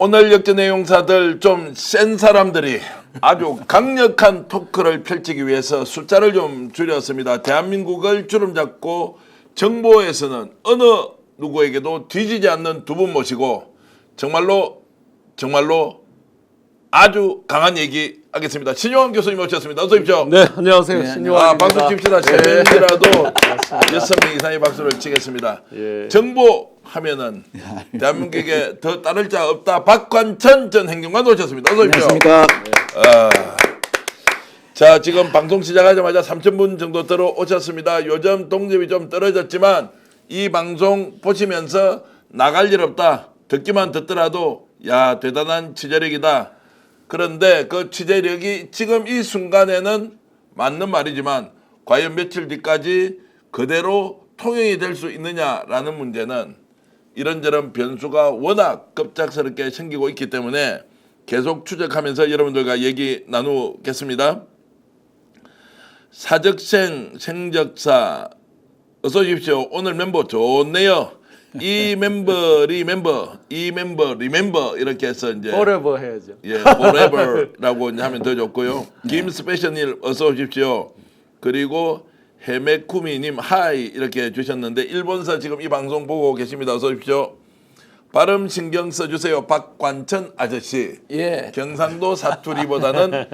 오늘 역전의 용사들 좀 센 사람들이 아주 강력한 토크를 펼치기 위해서 숫자를 좀 줄였습니다. 대한민국을 주름 잡고 정보에서는 어느 누구에게도 뒤지지 않는 두 분 모시고 정말로 아주 강한 얘기 하겠습니다. 신용환 교수님 모셨습니다. 어서 오십시오. 네, 안녕하세요. 신용환입니다. 박수 칩시다. 세 명이라도 6명 이상의 박수를 치겠습니다. 예. 정보 하면은 대한민국에 더 따를 자 없다. 박관천 전 행정관 오셨습니다. 어서 오십시오. 안녕하십니까. 자, 지금 방송 시작하자마자 3,000분 정도 들어오셨습니다. 요즘 동접이 좀 떨어졌지만 이 방송 보시면서 나갈 일 없다. 듣기만 듣더라도 야, 대단한 취재력이다. 그런데 그 취재력이 지금 이 순간에는 맞는 말이지만 과연 며칠 뒤까지 그대로 통용이 될 수 있느냐라는 문제는 이런저런 변수가 워낙 급작스럽게 생기고 있기 때문에 계속 추적하면서 여러분들과 얘기 나누겠습니다. 사적생, 생적사 어서 오십시오. 오늘 멤버 좋네요. 이 멤버 리멤버 이렇게 해서 이제 forever 해야죠. 예, forever라고 이제 하면 더 좋고요. 김스페셜님 어서 오십시오. 그리고 헤메쿠미님 하이 이렇게 주셨는데 일본서 지금 이 방송 보고 계십니다. 어서 오십시오. 발음 신경 써주세요. 박관천 아저씨. 예. 경상도 사투리보다는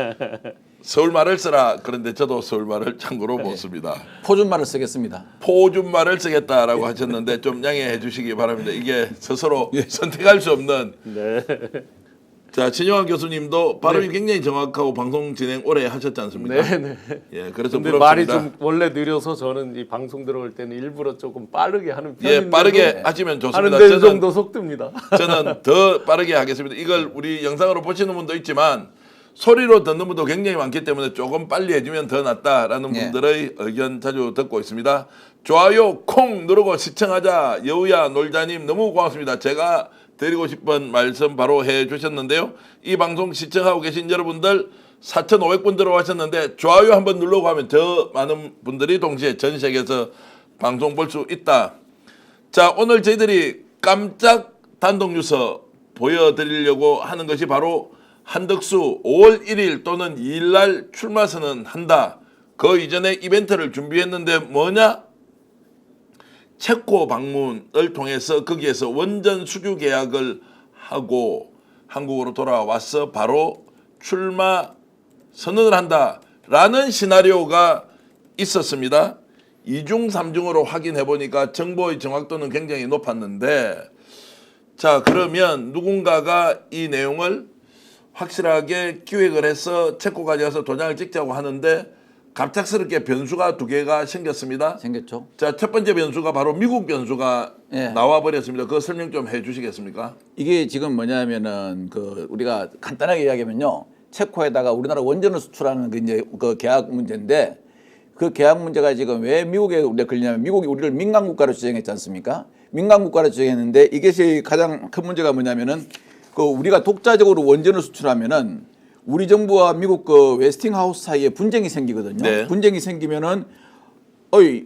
서울말을 쓰라. 그런데 저도 서울말을 참고로 못 씁니다. 포준말을 쓰겠습니다. 포준말을 쓰겠다라고 하셨는데 좀 양해해 주시기 바랍니다. 이게 스스로 선택할 수 없는. 네. 자, 신용환 교수님도 발음이 굉장히 정확하고 방송 진행 오래 하셨지 않습니까? 네. 예, 그래서 근데 부럽습니다. 말이 좀 원래 느려서 저는 이 방송 들어올 때는 일부러 조금 빠르게 하는 편인데 예, 빠르게 하시면 좋습니다. 하는데 이 정도 속도입니다. 저는 더 빠르게 하겠습니다. 이걸 우리 영상으로 보시는 분도 있지만 소리로 듣는 분도 굉장히 많기 때문에 조금 빨리 해주면 더 낫다라는 분들의 의견 자주 듣고 있습니다. 좋아요 콩 누르고 시청하자. 여우야 놀자님 너무 고맙습니다. 제가 드리고 싶은 말씀 바로 해주셨는데요. 이 방송 시청하고 계신 여러분들 4,500분 들어와셨는데 좋아요 한번 누르고 하면 더 많은 분들이 동시에 전 세계에서 방송 볼 수 있다. 자, 오늘 저희들이 깜짝 단독 뉴스 보여드리려고 하는 것이 바로 한덕수 5월 1일 또는 2일 날 출마 선언한다. 그 이전에 이벤트를 준비했는데 뭐냐? 체코 방문을 통해서 거기에서 원전 수주 계약을 하고 한국으로 돌아와서 바로 출마 선언을 한다라는 시나리오가 있었습니다. 2중 3중으로 확인해 보니까 정보의 정확도는 굉장히 높았는데 자, 그러면 누군가가 이 내용을 확실하게 기획을 해서 체코까지 가서 도장을 찍자고 하는데 갑작스럽게 변수가 두 개가 생겼습니다. 생겼죠. 자, 첫 번째 변수가 바로 미국 변수가 예. 나와버렸습니다. 그거 설명 좀 해주시겠습니까? 이게 지금 뭐냐면은 그 우리가 간단하게 이야기하면요. 체코에다가 우리나라 원전을 수출하는 그 이제 그 계약 문제인데 그 계약 문제가 지금 왜 미국에 우리가 걸리냐면 미국이 우리를 민간 국가로 지정했지 않습니까? 민간 국가로 지정했는데 이것이 가장 큰 문제가 뭐냐면은 그 우리가 독자적으로 원전을 수출하면은 우리 정부와 미국 그 웨스팅하우스 사이에 분쟁이 생기거든요. 네. 분쟁이 생기면은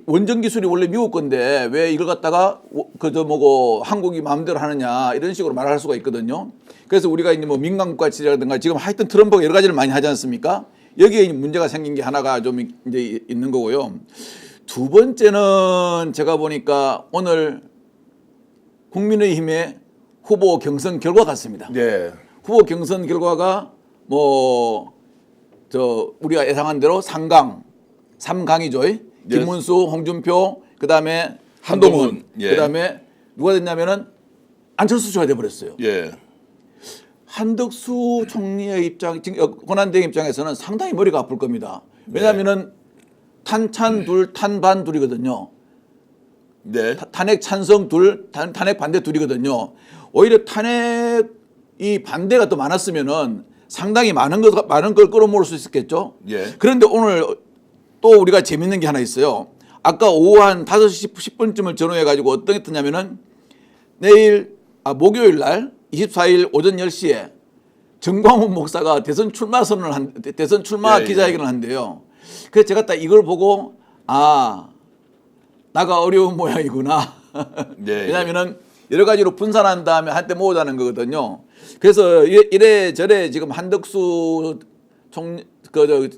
원전 기술이 원래 미국 건데 왜 이걸 갖다가 그저 뭐고 한국이 마음대로 하느냐 이런 식으로 말할 수가 있거든요. 그래서 우리가 이제 뭐 민간 국가 지라든가 지금 하여튼 트럼프가 여러 가지를 많이 하지 않습니까? 여기에 문제가 생긴 게 하나가 좀 이제 있는 거고요. 두 번째는 제가 보니까 오늘 국민의힘의 후보 경선 결과 같습니다. 네. 후보 경선 결과가 우리가 예상한 대로 3강이죠. 김문수, 홍준표, 그다음에 한동훈, 예. 그다음에 누가 됐냐면은 안철수 씨가 돼 버렸어요. 예. 한덕수 총리의 입장, 권한대행 입장에서는 상당히 머리가 아플 겁니다. 왜냐하면은 탄찬 둘, 탄반 둘이거든요. 네. 탄핵 찬성 둘, 탄핵 반대 둘이거든요. 오히려 탄핵이 반대가 더 많았으면은 상당히 많은 걸 끌어모을 수 있었겠죠. 예. 그런데 오늘 또 우리가 재밌는 게 하나 있어요. 아까 오후 한 5시 10분쯤을 전후해 가지고 어떤 게 있었냐면은 목요일 날 24일 오전 10시에 정광훈 목사가 대선 출마 기자회견을 한대요. 그래서 제가 딱 이걸 보고 나가 어려운 모양이구나. 네. 왜냐하면은 여러 가지로 분산한 다음에 한때 모으자는 거거든요. 그래서 이래저래 지금 한덕수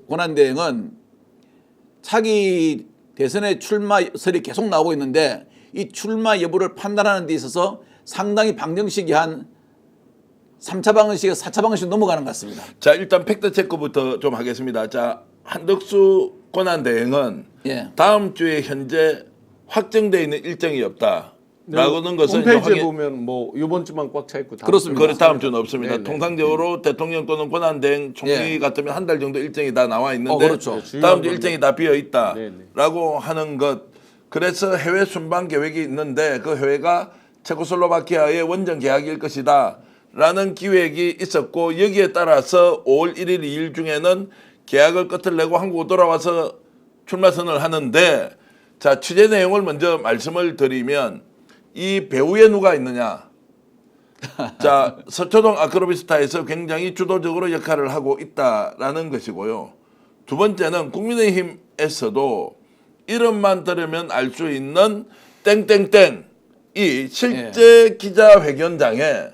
권한대행은 차기 대선에 출마설이 계속 나오고 있는데 이 출마 여부를 판단하는 데 있어서 상당히 방정식이 한 3차 방정식에서 4차 방정식 넘어가는 것 같습니다. 자, 일단 팩트 체크부터 좀 하겠습니다. 자, 한덕수 권한대행은 예. 다음 주에 현재 확정돼 있는 일정이 없다. 라고는 것은 이제 홈페이지에 보면 뭐 이번 주만 꽉 차 있고 다음 그렇습니다. 그래 다음 주는 없습니다. 네네. 통상적으로 대통령 또는 권한대행 총리 예. 같으면 한 달 정도 일정이 다 나와 있는데 그렇죠. 다음 주 건데. 일정이 다 비어 네네. 있다라고 하는 것. 그래서 해외 순방 계획이 있는데 그 해외가 체코슬로바키아의 원정 계약일 것이다라는 기획이 있었고 여기에 따라서 5월 1일, 2일 중에는 계약을 끝을 내고 한국 돌아와서 출마 선언을 하는데 자 취재 내용을 먼저 말씀을 드리면 이 배후에 누가 있느냐? 자 서초동 아크로비스타에서 굉장히 주도적으로 역할을 하고 있다라는 것이고요. 두 번째는 국민의힘에서도 이름만 들으면 알 수 있는 땡땡땡이 실제 기자회견장에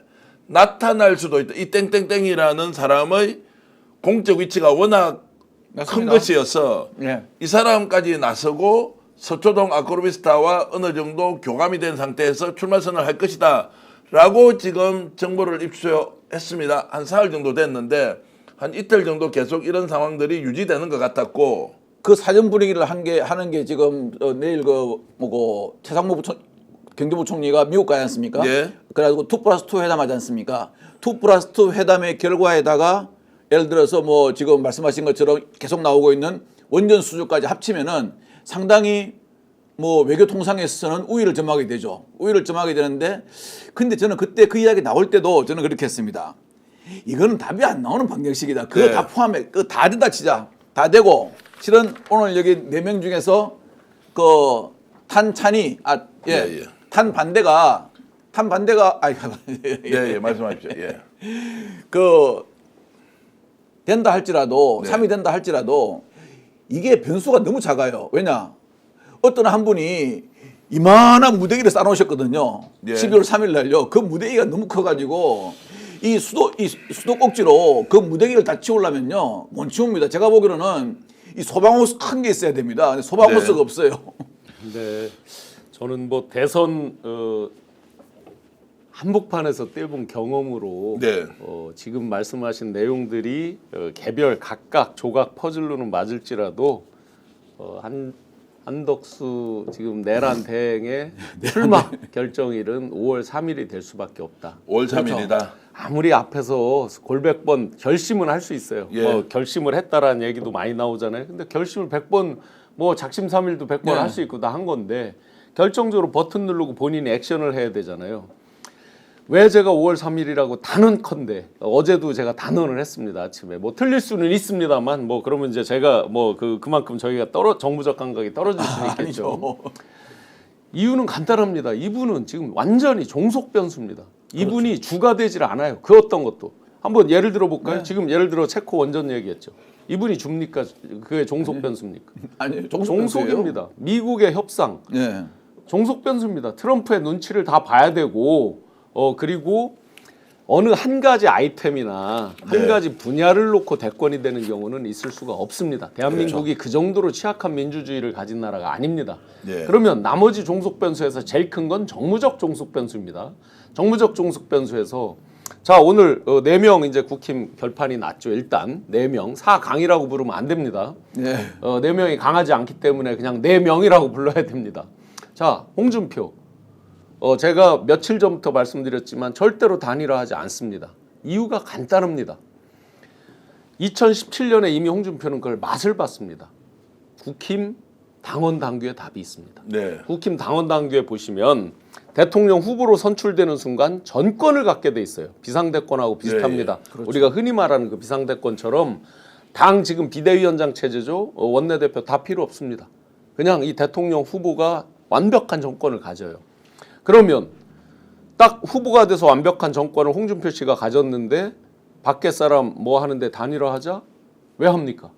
나타날 수도 있다. 이 땡땡땡이라는 사람의 공적 위치가 워낙 큰 맞습니다. 것이어서 예. 이 사람까지 나서고 서초동 아크로비스타와 어느 정도 교감이 된 상태에서 출마 선언을 할 것이다 라고 지금 정보를 입수했습니다. 한 사흘 정도 됐는데 한 이틀 정도 계속 이런 상황들이 유지되는 것 같았고 그 사전 분위기를 하는 게 지금 내일 최상무 경제부총리가 미국 가지 않습니까? 예. 그래가지고 2+2 회담하지 않습니까? 2+2 회담의 결과에다가 예를 들어서 뭐 지금 말씀하신 것처럼 계속 나오고 있는 원전 수주까지 합치면은 상당히 뭐 외교 통상에서는 우위를 점하게 되죠. 우위를 점하게 되는데 근데 저는 그때 그 이야기 나올 때도 저는 그렇게 했습니다. 이거는 답이 안 나오는 방정식이다. 그거 네. 다 포함해. 그거 다 된다 치자. 다 되고 실은 오늘 여기 4명 중에서 그 탄찬이 예. 탄 반대가 예, 말씀하십시오. 예. 그 된다 할지라도 네. 3위 된다 할지라도 이게 변수가 너무 작아요. 왜냐? 어떤 한 분이 이만한 무대기를 쌓아놓으셨거든요. 예. 12월 3일 날요. 그 무대기가 너무 커가지고 이 수도꼭지로 그 무대기를 다 치우려면요 못 치웁니다. 제가 보기로는 이 소방호스 큰 게 있어야 됩니다. 근데 소방호스가 네. 없어요. 근데 저는 뭐 대선 한복판에서 때본 경험으로 네. 지금 말씀하신 내용들이 개별 각각 조각 퍼즐로는 맞을지라도 한덕수 지금 내란 대행의 출마 결정일은 5월 3일이 될 수밖에 없다. 5월 3일이다. 아무리 앞에서 골백 번 결심은 할 수 있어요. 예. 뭐 결심을 했다라는 얘기도 많이 나오잖아요. 근데 결심을 100번 뭐 작심삼일도 100번 네. 할 수 있고 다 한 건데 결정적으로 버튼 누르고 본인이 액션을 해야 되잖아요. 왜 제가 5월 3일이라고 단언컨대 어제도 제가 단언을 했습니다. 아침에 뭐 틀릴 수는 있습니다만 뭐 그러면 이제 제가 뭐 그만큼 저희가 정무적 감각이 떨어질 수는 있겠죠. 아니죠. 이유는 간단합니다. 이분은 지금 완전히 종속 변수입니다. 이분이 주가 되질 않아요. 그 어떤 것도. 한번 예를 들어 볼까요? 네. 지금 예를 들어 체코 원전 얘기했죠. 이분이 줍니까? 그게 종속 변수입니까? 아니 종속입니다. 미국의 협상 네. 종속 변수입니다. 트럼프의 눈치를 다 봐야 되고 그리고 어느 한 가지 아이템이나 한 네. 가지 분야를 놓고 대권이 되는 경우는 있을 수가 없습니다. 대한민국이 그 정도로 취약한 민주주의를 가진 나라가 아닙니다. 네. 그러면 나머지 종속 변수에서 제일 큰 건 정무적 종속 변수입니다. 정무적 종속 변수에서 자 오늘 4명 이제 국힘 결판이 났죠. 일단 4명 4강이라고 부르면 안 됩니다. 네. 4명이 강하지 않기 때문에 그냥 4명이라고 불러야 됩니다. 자 홍준표 제가 며칠 전부터 말씀드렸지만 절대로 단일화하지 않습니다. 이유가 간단합니다. 2017년에 이미 홍준표는 그걸 맛을 봤습니다. 국힘 당원 당규에 답이 있습니다. 네. 국힘 당원 당규에 보시면 대통령 후보로 선출되는 순간 전권을 갖게 돼 있어요. 비상대권하고 비슷합니다. 그렇죠. 우리가 흔히 말하는 그 비상대권처럼 당 지금 비대위원장 체제죠. 원내대표 다 필요 없습니다. 그냥 이 대통령 후보가 완벽한 정권을 가져요. 그러면 딱 후보가 돼서 완벽한 정권을 홍준표 씨가 가졌는데 밖에 사람 뭐 하는데 단일화하자? 왜 합니까?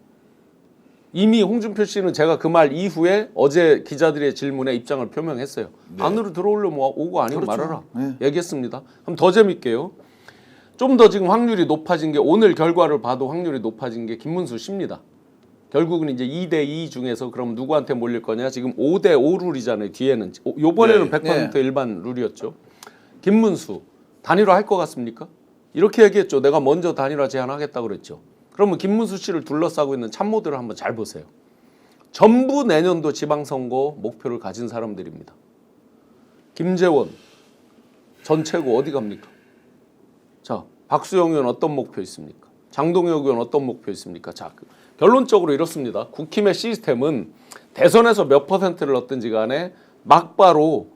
이미 홍준표 씨는 제가 그 말 이후에 어제 기자들의 질문에 입장을 표명했어요. 네. 안으로 들어오려면 오고 아니면 그렇죠. 말아라. 네. 얘기했습니다. 그럼 더 재밌게요. 좀 더 지금 확률이 높아진 게 오늘 결과를 봐도 확률이 높아진 게 김문수 씨입니다. 결국은 이제 2대2 중에서 그럼 누구한테 몰릴 거냐? 지금 5대5 룰이잖아요. 뒤에는 요번에는 네. 100% 일반 룰이었죠. 김문수 단일화 할 것 같습니까? 이렇게 얘기했죠. 내가 먼저 단일화 제안하겠다고 그랬죠. 그러면 김문수 씨를 둘러싸고 있는 참모들을 한번 잘 보세요. 전부 내년도 지방선거 목표를 가진 사람들입니다. 김재원 전 최고 어디 갑니까? 자, 박수영 의원 어떤 목표 있습니까? 장동혁 의원 어떤 목표 있습니까? 자, 결론적으로 이렇습니다. 국힘의 시스템은 대선에서 몇 퍼센트를 얻든지 간에 막바로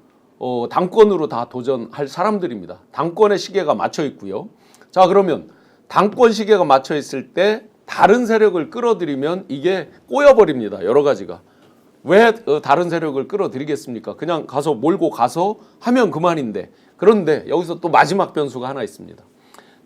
당권으로 다 도전할 사람들입니다. 당권의 시계가 맞춰 있고요. 자, 그러면 당권 시계가 맞춰 있을 때 다른 세력을 끌어들이면 이게 꼬여버립니다. 여러 가지가. 왜 다른 세력을 끌어들이겠습니까? 그냥 가서 몰고 가서 하면 그만인데. 그런데 여기서 또 마지막 변수가 하나 있습니다.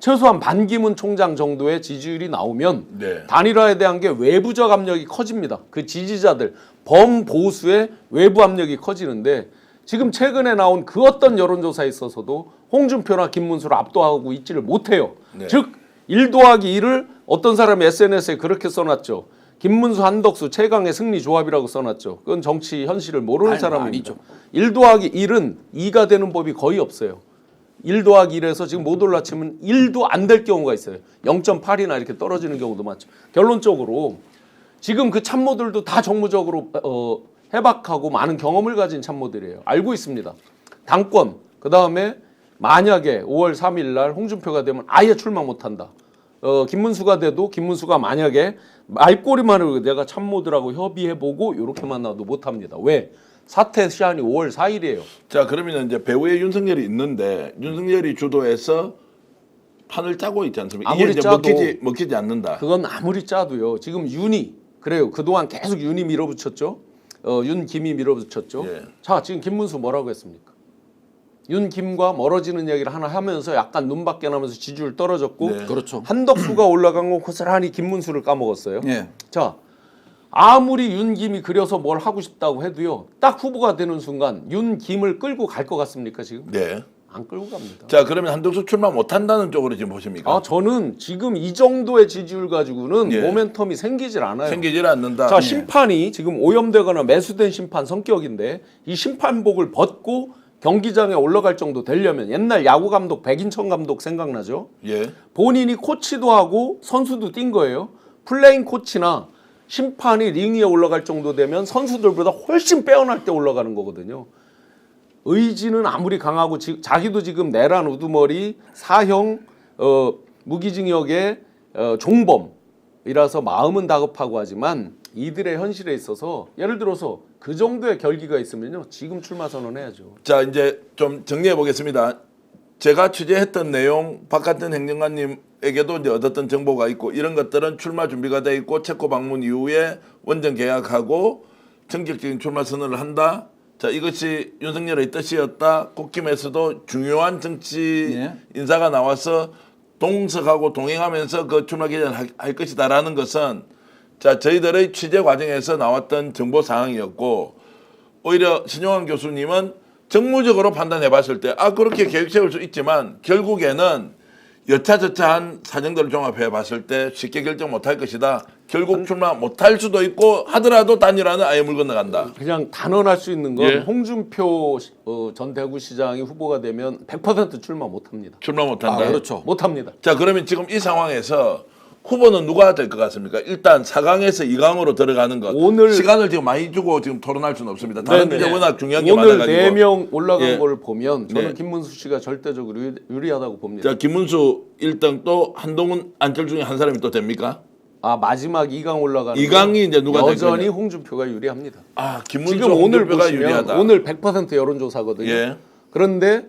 최소한 반기문 총장 정도의 지지율이 나오면 네. 단일화에 대한 게 외부적 압력이 커집니다. 그 지지자들 범보수의 외부 압력이 커지는데 지금 최근에 나온 그 어떤 여론조사에 있어서도 홍준표나 김문수를 압도하고 있지를 못해요. 네. 즉 1 더하기 1을 어떤 사람이 SNS에 그렇게 써놨죠. 김문수 한덕수 최강의 승리 조합이라고 써놨죠. 그건 정치 현실을 모르는 사람이죠. 1 더하기 1은 2가 되는 법이 거의 없어요. 1 더하기 1에서 지금 못 올라치면 1도 안 될 경우가 있어요. 0.8이나 이렇게 떨어지는 경우도 많죠. 결론적으로 지금 그 참모들도 다 정무적으로 해박하고 많은 경험을 가진 참모들이에요. 알고 있습니다. 당권, 그다음에 만약에 5월 3일 날 홍준표가 되면 아예 출마 못한다. 김문수가 돼도 김문수가 만약에 말꼬리만으로 내가 참모들하고 협의해보고 이렇게만 나도 못합니다. 왜? 사퇴 시한이 5월 4일이에요. 자, 그러면 이제 배후에 윤석열이 있는데 윤석열이 주도해서 판을 짜고 있지 않습니까? 아무리 이게 이제 짜도 먹히지 않는다. 그건 아무리 짜도요. 지금 윤이 그래요. 그동안 계속 윤이 밀어붙였죠. 윤김이 밀어붙였죠. 예. 자, 지금 김문수 뭐라고 했습니까? 윤김과 멀어지는 얘기를 하나 하면서 약간 눈밖에 나면서 지지율 떨어졌고 네. 그렇죠. 한덕수가 올라간 건 고스란히 김문수를 까먹었어요. 예. 자, 아무리 윤김이 그려서 뭘 하고 싶다고 해도요. 딱 후보가 되는 순간 윤김을 끌고 갈 것 같습니까 지금? 네. 안 끌고 갑니다. 자, 그러면 한덕수 출마 못한다는 쪽으로 지금 보십니까? 아, 저는 지금 이 정도의 지지율 가지고는 예. 모멘텀이 생기질 않아요. 생기질 않는다. 자, 심판이 지금 오염되거나 매수된 심판 성격인데 이 심판복을 벗고 경기장에 올라갈 정도 되려면 옛날 야구 감독 백인천 감독 생각나죠? 예. 본인이 코치도 하고 선수도 뛴 거예요. 플레잉 코치나 심판이 링 위에 올라갈 정도 되면 선수들보다 훨씬 빼어날 때 올라가는 거거든요. 의지는 아무리 강하고 자기도 지금 내란 우두머리 사형 무기징역의 종범이라서 마음은 다급하고 하지만 이들의 현실에 있어서 예를 들어서 그 정도의 결기가 있으면요 지금 출마 선언해야죠. 자, 이제 좀 정리해 보겠습니다. 제가 취재했던 내용 박같은 행정관님에게도 이제 얻었던 정보가 있고 이런 것들은 출마 준비가 돼 있고 체코 방문 이후에 원정 계약하고 전격적인 출마 선언을 한다. 자, 이것이 윤석열의 뜻이었다. 국힘에서도 중요한 정치 예. 인사가 나와서 동석하고 동행하면서 그 출마 개전을 할 것이다라는 것은 자, 저희들의 취재 과정에서 나왔던 정보 사항이었고 오히려 신용환 교수님은 정무적으로 판단해 봤을 때 그렇게 계획 세울 수 있지만 결국에는 여차저차한 사정들을 종합해 봤을 때 쉽게 결정 못할 것이다. 결국 출마 못할 수도 있고 하더라도 단일화는 아예 물 건너간다. 그냥 단언할 수 있는 건 예. 홍준표 전 대구시장이 후보가 되면 100% 출마 못합니다. 출마 못한다. 그렇죠. 못합니다. 자, 그러면 지금 이 상황에서 후보는 누가 될 것 같습니까? 일단 4강에서 2강으로 들어가는 것. 오늘- 시간을 지금 많이 주고 지금 토론할 수는 없습니다. 다른 네네. 주제 워낙 중요한 게 오늘 많아가지고. 4명 올라간 예. 걸 보면 저는 네. 김문수 씨가 절대적으로 유리하다고 봅니다. 자, 김문수 1등 또 한동훈 안철 중에 한 사람이 또 됩니까? 마지막 2강 올라가는 2강이 이제 누가 될 여전히 거냐? 홍준표가 유리합니다. 김문수 지금 오늘 홍준표가 보시면 유리하다. 오늘 100% 여론조사거든요. 예. 그런데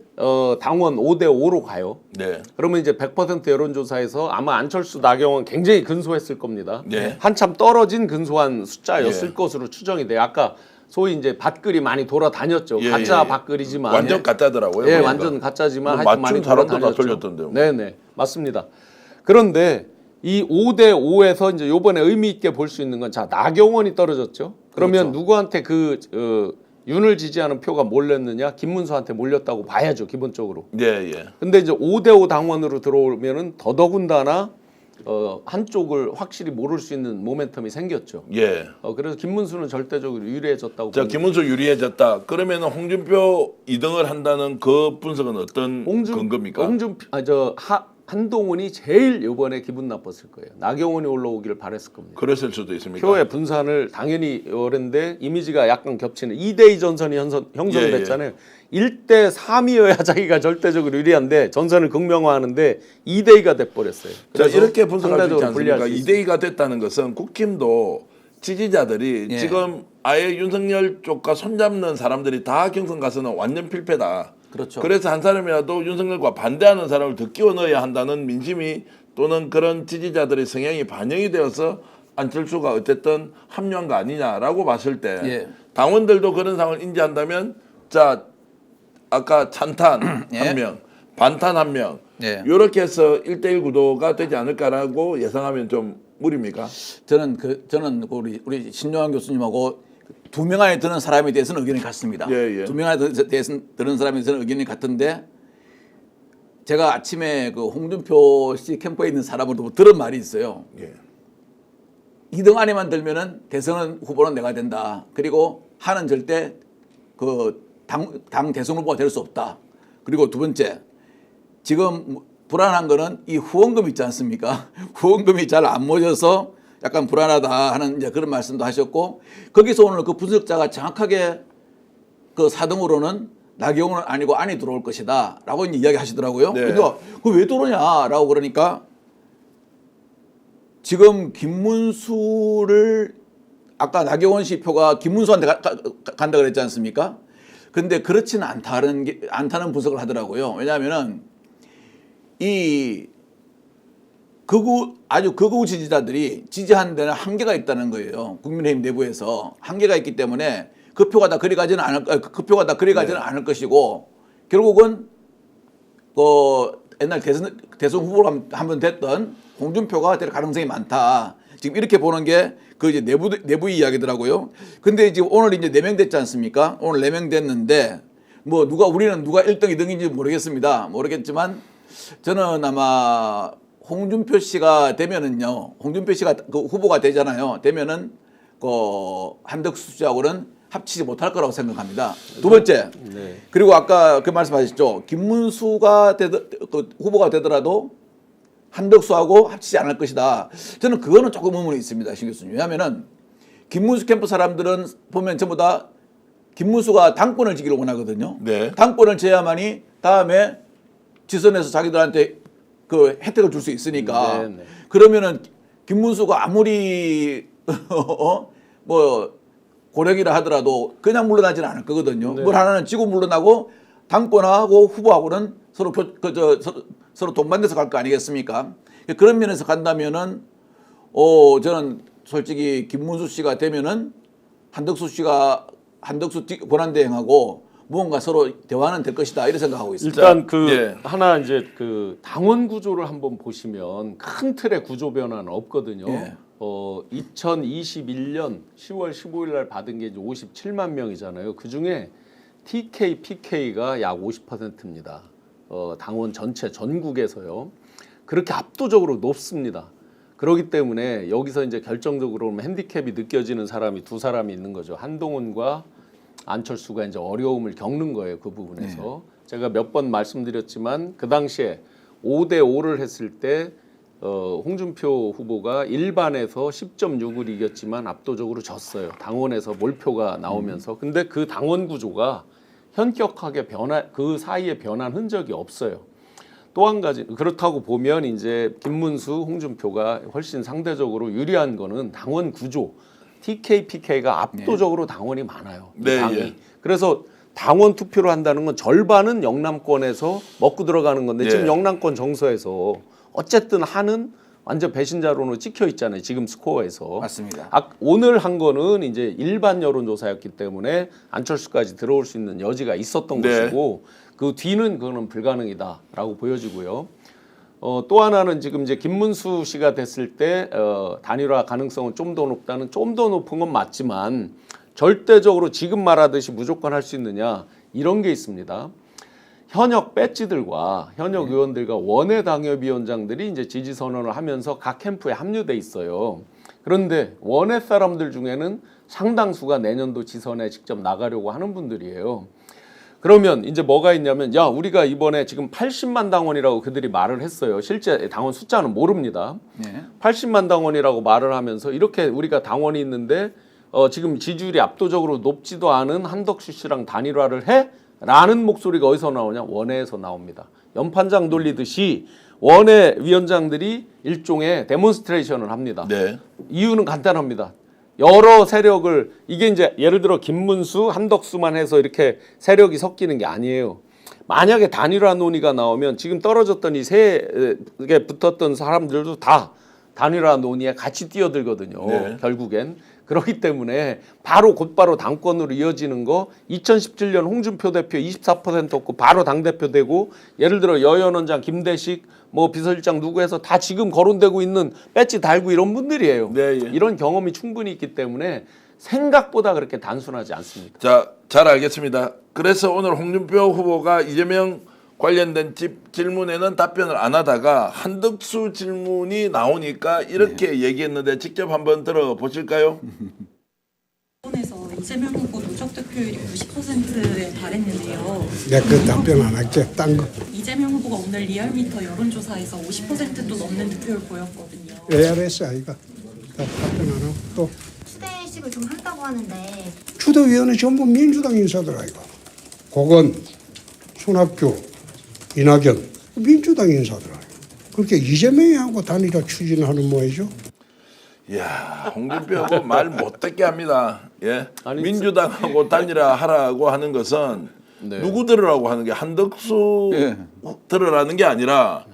당원 5대5로 가요. 네. 그러면 이제 100% 여론조사에서 아마 안철수 나경원 굉장히 근소했을 겁니다. 네. 한참 떨어진 근소한 숫자였을 예. 것으로 추정이 돼요. 아까 소위 이제 밭글이 많이 돌아다녔죠. 예, 가짜 예, 예. 밭글이지만 완전 가짜더라고요. 예, 보니까. 완전 가짜지만 뭐 하여튼 맞춘 많이 사람도 다 돌아다녔죠. 틀렸던데요. 네네, 맞습니다. 그런데 이 5대5에서 이제 요번에 의미 있게 볼 수 있는 건 자, 나경원이 떨어졌죠. 그러면 그렇죠. 누구한테 윤을 지지하는 표가 몰렸느냐? 김문수한테 몰렸다고 봐야죠, 기본적으로. 예, 예. 근데 이제 5대5 당원으로 들어오면은 더더군다나 한쪽을 확실히 모를 수 있는 모멘텀이 생겼죠. 예. 그래서 김문수는 절대적으로 유리해졌다고. 자, 봅니다. 김문수 유리해졌다. 그러면 홍준표 2등을 한다는 그 분석은 어떤 근거입니까? 한동훈이 제일 이번에 기분 나빴을 거예요. 나경원이 올라오기를 바랬을 겁니다. 그랬을 수도 있습니까? 표의 분산을 당연히 어른데 이미지가 약간 겹치는 2대2 전선이 형성됐잖아요. 1대 3이어야 자기가 절대적으로 유리한데 전선을 극명화하는데 2대2가 돼버렸어요. 자, 그래서 이렇게 분석할 수 있지 상대적으로 않습니까? 불리할 수 있습니다. 2대2가 됐다는 것은 국힘도 지지자들이 예. 지금 아예 윤석열 쪽과 손잡는 사람들이 다 경선 가서는 완전 필패다. 그렇죠. 그래서 한 사람이라도 윤석열과 반대하는 사람을 더 끼워 넣어야 한다는 민심이 또는 그런 지지자들의 성향이 반영이 되어서 안철수가 어쨌든 합류한 거 아니냐라고 봤을 때 예. 당원들도 그런 상황을 인지한다면 자 아까 찬탄 예. 한 명, 반탄 한 명 예. 이렇게 해서 1대1 구도가 되지 않을까라고 예상하면 좀 무리입니까? 저는 우리 신용환 교수님하고 두 명 안에 드는 사람에 대해서는 의견이 같습니다. 예, 예. 두 명 안에 드는 사람에 대해서는 의견이 같은데 제가 아침에 그 홍준표 씨 캠프에 있는 사람으로부터 들은 말이 있어요. 예. 2등 안에만 들면은 대선 후보는 내가 된다. 그리고 하는 절대 그 당 대선 후보가 될 수 없다. 그리고 두 번째, 지금 불안한 거는 이 후원금 있지 않습니까? 후원금이 잘 안 모여서 약간 불안하다 하는 이제 그런 말씀도 하셨고, 거기서 오늘 그 분석자가 정확하게 그 4등으로는 나경원은 아니고 안이 들어올 것이다 라고 이야기 하시더라고요. 네. 그러니까 그 왜 들어오냐라고 그러니까 지금 김문수를 아까 나경원 씨 표가 김문수한테 간다 그랬지 않습니까? 근데 그렇지는 않다는 분석을 하더라고요. 왜냐하면은 이 아주 극우 지지자들이 지지하는 데는 한계가 있다는 거예요. 국민의힘 내부에서 한계가 있기 때문에 그 표가 다 그리 가지는 않을 것이고 결국은 옛날 대선 후보로 한번 됐던 홍준표가 될 가능성이 많다. 지금 이렇게 보는 게 그 이제 내부 이야기더라고요. 근데 지금 오늘 이제 4명 됐지 않습니까? 오늘 4명 됐는데 우리는 누가 1등, 2등인지 모르겠지만 저는 아마 홍준표 씨가 되면은요, 홍준표 씨가 그 후보가 되잖아요. 되면은 한덕수 씨하고는 합치지 못할 거라고 생각합니다. 두 번째, 네. 그리고 아까 그 말씀하셨죠. 김문수가 후보가 되더라도 한덕수하고 합치지 않을 것이다. 저는 그거는 조금 의문이 있습니다, 신 교수님. 왜냐하면은 김문수 캠프 사람들은 보면 전부 다 김문수가 당권을 지기를 원하거든요. 네. 당권을 져야만이 다음에 지선에서 자기들한테 그 혜택을 줄 수 있으니까. 네, 네. 그러면은 김문수가 아무리 고령이라 하더라도 그냥 물러나지는 않을 거거든요. 네. 뭘 하나는 지고 물러나고 당권하고 후보하고는 서로 동반돼서 갈 거 아니겠습니까? 그런 면에서 간다면은 저는 솔직히 김문수 씨가 되면은 한덕수 권한대행하고 무언가 서로 대화는 될 것이다 이렇게 생각하고 있습니다. 일단 예. 하나 이제 당원 구조를 한번 보시면 큰 틀의 구조 변화는 없거든요. 예. 2021년 10월 15일 날 받은 게 이제 57만 명이잖아요. 그 중에 TK, PK가 약 50%입니다. 당원 전체 전국에서요. 그렇게 압도적으로 높습니다. 그렇기 때문에 여기서 이제 결정적으로 핸디캡이 느껴지는 사람이 두 사람이 있는 거죠. 한동훈과 안철수가 이제 어려움을 겪는 거예요. 그 부분에서. 제가 몇 번 말씀드렸지만 그 당시에 5대5를 했을 때 홍준표 후보가 일반에서 10.6을 이겼지만 압도적으로 졌어요. 당원에서 몰표가 나오면서. 근데 그 당원 구조가 현격하게 그 사이에 변한 흔적이 없어요. 또 한 가지 그렇다고 보면 이제 김문수, 홍준표가 훨씬 상대적으로 유리한 거는 당원 구조. TK, PK가 압도적으로 당원이 많아요. 이 네, 당이. 예. 그래서 당원 투표를 한다는 건 절반은 영남권에서 먹고 들어가는 건데 예. 지금 영남권 정서에서 어쨌든 한은 완전 배신자로는 찍혀 있잖아요. 지금 스코어에서. 맞습니다. 오늘 한 거는 이제 일반 여론조사였기 때문에 안철수까지 들어올 수 있는 여지가 있었던 네. 것이고 그 뒤는 그거는 불가능이다라고 보여지고요. 또 하나는 지금 이제 김문수 씨가 됐을 때 단일화 가능성은 좀 더 높다는 좀 더 높은 건 맞지만 절대적으로 지금 말하듯이 무조건 할 수 있느냐 이런 게 있습니다. 현역 배지들과 현역 의원들과 원외 당협위원장들이 이제 지지 선언을 하면서 각 캠프에 합류돼 있어요. 그런데 원외 사람들 중에는 상당수가 내년도 지선에 직접 나가려고 하는 분들이에요. 그러면 이제 뭐가 있냐면 야 우리가 이번에 지금 80만 당원이라고 그들이 말을 했어요. 실제 당원 숫자는 모릅니다. 80만 당원이라고 말을 하면서 이렇게 우리가 당원이 있는데 지금 지지율이 압도적으로 높지도 않은 한덕수 씨랑 단일화를 해? 라는 목소리가 어디서 나오냐? 원외에서 나옵니다. 연판장 돌리듯이 원외 위원장들이 일종의 데몬스트레이션을 합니다. 네. 이유는 간단합니다. 여러 세력을 이게 이제 예를 들어 김문수, 한덕수만 해서 이렇게 세력이 섞이는 게 아니에요. 만약에 단일화 논의가 나오면 지금 떨어졌던 이 세 개 붙었던 사람들도 다 단일화 논의에 같이 뛰어들거든요. 네. 결국엔. 그렇기 때문에 바로 곧바로 당권으로 이어지는 거 2017년 홍준표 대표 24%였고 바로 당대표 되고 예를 들어 여연원장 김대식 뭐 비서실장 누구 해서 다 지금 거론되고 있는 배지 달고 이런 분들이에요. 네, 예. 이런 경험이 충분히 있기 때문에 생각보다 그렇게 단순하지 않습니다. 자, 잘 알겠습니다. 그래서 오늘 홍준표 후보가 이재명 관련된 질문에는 답변을 안 하다가 한덕수 질문이 나오니까 이렇게 얘기했는데 직접 한번 들어보실까요? 에서 이재명 후보 누적 득표율이 90%에 달했는데요. 내가 그 답변 안 할게. 딴 거. 이재명 후보가 오늘 리얼미터 여론조사에서 50%도 넘는 득표를 보였거든요. ARS 아이가. 나 답변 안 하고 또 추대식을 좀 한다고 하는데 추대위원회 전부 민주당 인사들 아이가. 고건, 손학규, 이낙연 민주당 인사들 아이가. 그렇게 이재명이 하고 단일화 추진하는 모이죠. 이야, 홍준표하고 말 못듣게 합니다. 예, 아니, 민주당하고 단일화 하라고 하는 것은 네. 누구 들으라고 하는 게 한덕수 예. 들으라는 게 아니라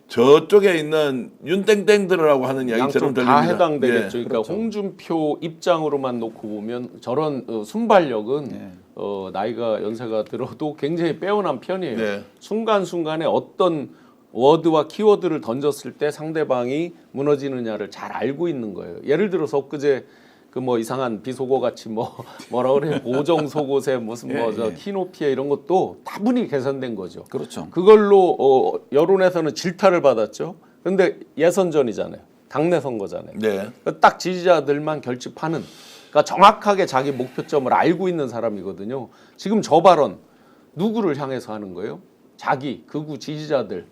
저쪽에 있는 윤땡땡 들으라고 하는 이야기처럼 양쪽 들립니다. 다 해당되겠죠. 예. 그러니까 홍준표 입장으로만 놓고 보면 저런 순발력은 나이가 연세가 들어도 굉장히 빼어난 편이에요. 네. 순간순간에 어떤 워드와 키워드를 던졌을 때 상대방이 무너지느냐를 잘 알고 있는 거예요. 예를 들어서 엊그제 그 뭐 이상한 비속어 같이 뭐라 그래 보정 속옷에 무슨 뭐 저 키노피에 이런 것도 다분히 계산된 거죠. 그렇죠. 그걸로 여론에서는 질타를 받았죠. 그런데 예선전이잖아요. 당내 선거잖아요. 네. 딱 지지자들만 결집하는 그러니까 정확하게 자기 목표점을 알고 있는 사람이거든요. 지금 저 발언 누구를 향해서 하는 거예요? 자기 극우 지지자들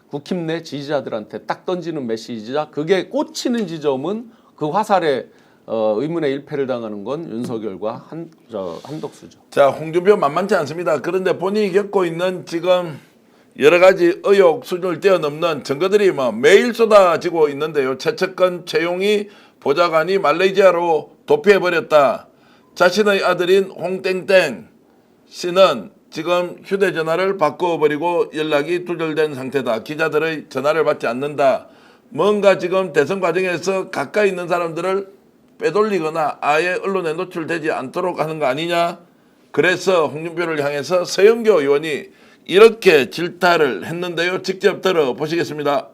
국힘 내 지지자들한테 딱 던지는 메시지자 그게 꽂히는 지점은 그 화살에 의문의 일패를 당하는 건 윤석열과 한덕수죠. 자, 홍준표 만만치 않습니다. 그런데 본인이 겪고 있는 지금 여러 가지 의혹 수준을 뛰어넘는 증거들이 뭐 매일 쏟아지고 있는데요. 최측근 최용희 보좌관이 말레이시아로 도피해버렸다. 자신의 아들인 홍땡땡 씨는 지금 휴대전화를 바꿔버리고 연락이 두절된 상태다. 기자들의 전화를 받지 않는다. 뭔가 지금 대선 과정에서 가까이 있는 사람들을 빼돌리거나 아예 언론에 노출되지 않도록 하는 거 아니냐. 그래서 홍준표를 향해서 서영교 의원이 이렇게 질타를 했는데요. 직접 들어보시겠습니다.